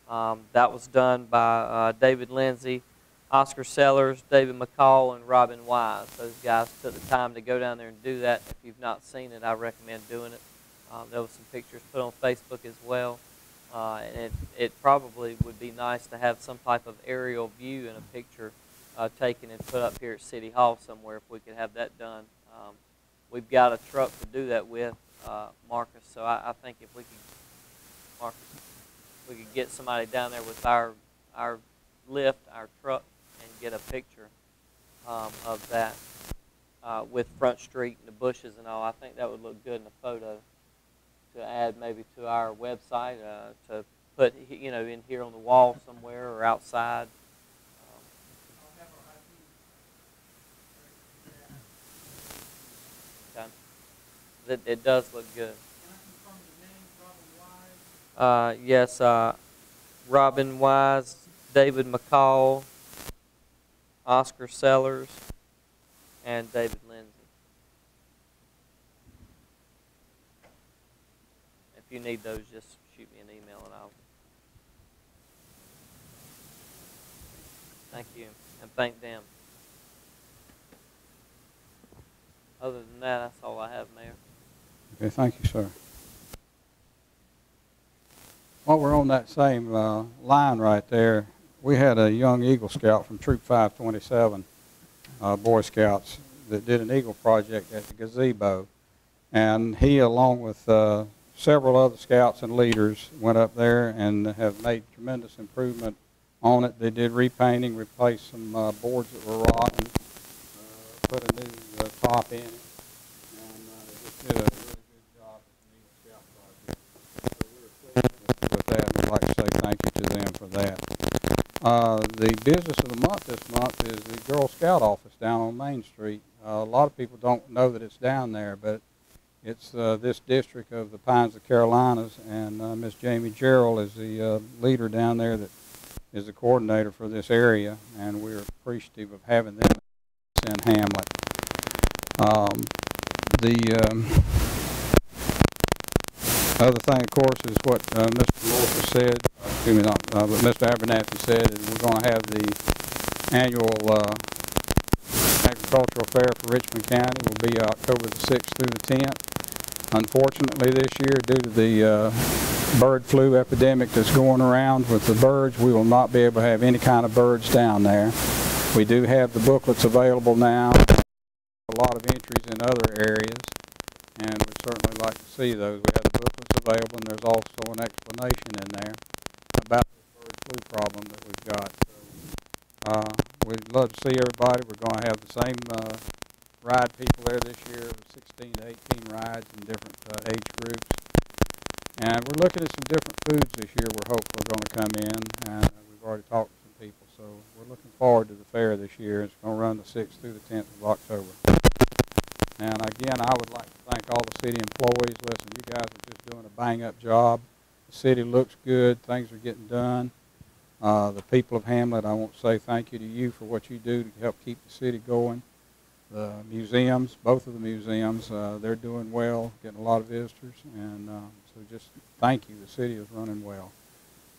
that was done by David Lindsay, Oscar Sellers, David McCall, and Robin Wise. Those guys took the time to go down there and do that. If you've not seen it, I recommend doing it. There was some pictures put on Facebook as well. And it probably would be nice to have some type of aerial view and a picture taken and put up here at City Hall somewhere if we could have that done. We've got a truck to do that with, Marcus, so I think if we could, Marcus, we could get somebody down there with our lift, our truck, and get a picture of that with Front Street and the bushes and all. I think that would look good in a photo to add maybe to our website, to put, in here on the wall somewhere or outside. Okay. It does look good. Yes, Robin Wise, David McCall, Oscar Sellers, and David Lindsay. If you need those, just shoot me an email and I'll thank you and thank them. Other than that, that's all I have, Mayor. Okay, thank you, sir. While we're on that same line right there, we had a young Eagle Scout from Troop 527, Boy Scouts, that did an Eagle project at the gazebo. And he, along with several other scouts and leaders, went up there and have made tremendous improvement on it. They did repainting, replaced some boards that were rotten, put a new top in it, and just did a really good job with the Eagle Scout project. So we were pleased with that, and I'd like to say thank you to them for that. The business of the month this month is the Girl Scout office down on Main Street. A lot of people don't know that it's down there, but it's this district of the Pines of Carolinas, and Miss Jamie Gerald is the leader down there that is the coordinator for this area, and we're appreciative of having them in Hamlet. Other thing, of course, is what Mr. Wolfer said, excuse me, but Mr. Abernathy said, is we're going to have the annual agricultural fair for Richmond County. It will be October the 6th through the 10th. Unfortunately, this year, due to the bird flu epidemic that's going around with the birds, we will not be able to have any kind of birds down there. We do have the booklets available now, a lot of entries in other areas, and we'd certainly like to see those. We have the booklets available, and there's also an explanation in there about the bird flu problem that we've got. So, we'd love to see everybody. We're going to have the same ride people there this year, 16 to 18 rides in different age groups. And we're looking at some different foods this year we're hopeful are going to come in, and we've already talked to some people. So we're looking forward to the fair this year. It's going to run the 6th through the 10th of October. And again, I would like to thank all the city employees. Listen, you guys are just doing a bang-up job. The city looks good. Things are getting done. The people of Hamlet, I want to say thank you to you for what you do to help keep the city going. The museums, both of the museums, they're doing well, getting a lot of visitors, and so just thank you. The city is running well.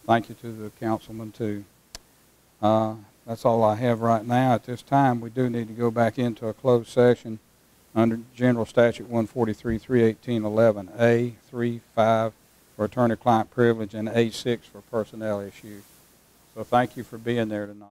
Thank you to the councilman, too. That's all I have right now. At this time, we do need to go back into a closed session under General Statute 143-318-11A, 3-5 for attorney-client privilege, and A6 for personnel issues. So thank you for being there tonight.